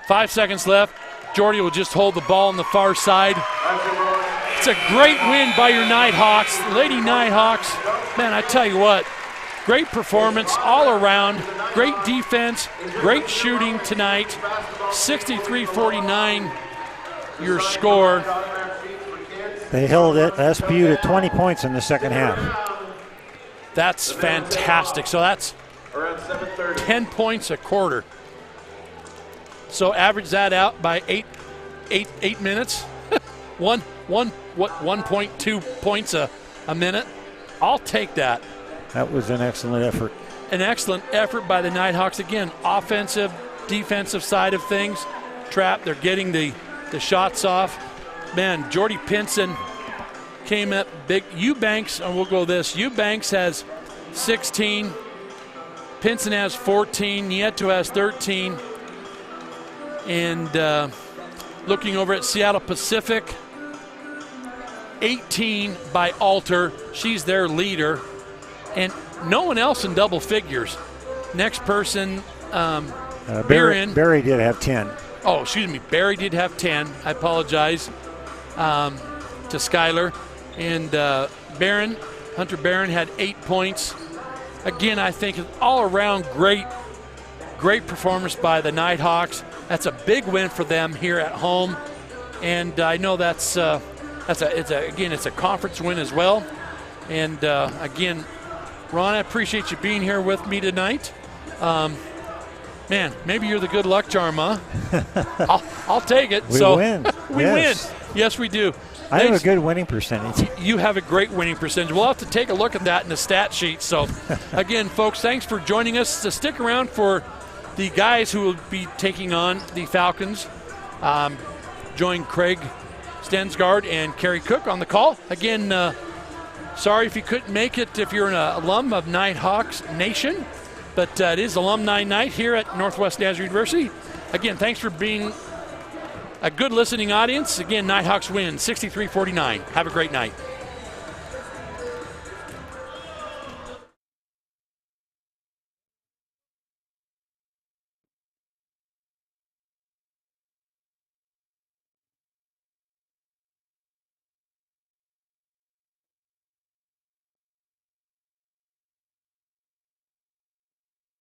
5 seconds left. Jordy will just hold the ball on the far side. It's a great win by your Nighthawks. Lady Nighthawks, man, I tell you what, great performance all around. Great defense, great shooting tonight. 63-49, your score. They held it, SPU, to 20 points in the second half. That's fantastic. So that's 10 points a quarter. So average that out by eight minutes. 1.2 points a minute. I'll take that. That was an excellent effort. An excellent effort by the Nighthawks. Again, offensive, defensive side of things. Trap, they're getting the shots off. Man, Jordy Pinson came up big. Eubanks, and we'll go this. Eubanks has 16. Pinson has 14. Nieto has 13. And looking over at Seattle Pacific, 18 by Alter. She's their leader. And no one else in double figures. Next person, Barry did have 10. Oh, excuse me. Barry did have 10. I apologize to Skylar. And Hunter Barron had 8 points. Again, I think all around great performance by the Nighthawks. That's a big win for them here at home, and I know it's a conference win as well. And again, Ron, I appreciate you being here with me tonight. Man, maybe you're the good luck charm, huh? I'll take it. We win. We win. Yes, we do. I have a good winning percentage. You have a great winning percentage. We'll have to take a look at that in the stat sheet. So, again, folks, thanks for joining us. So stick around for the guys who will be taking on the Falcons. Join Craig Stensgaard and Kerry Cook on the call. Again, sorry if you couldn't make it if you're an alum of Nighthawks Nation, but it is alumni night here at Northwest Nazarene University. Again, thanks for being a good listening audience. Again, Nighthawks win 63-49. Have a great night.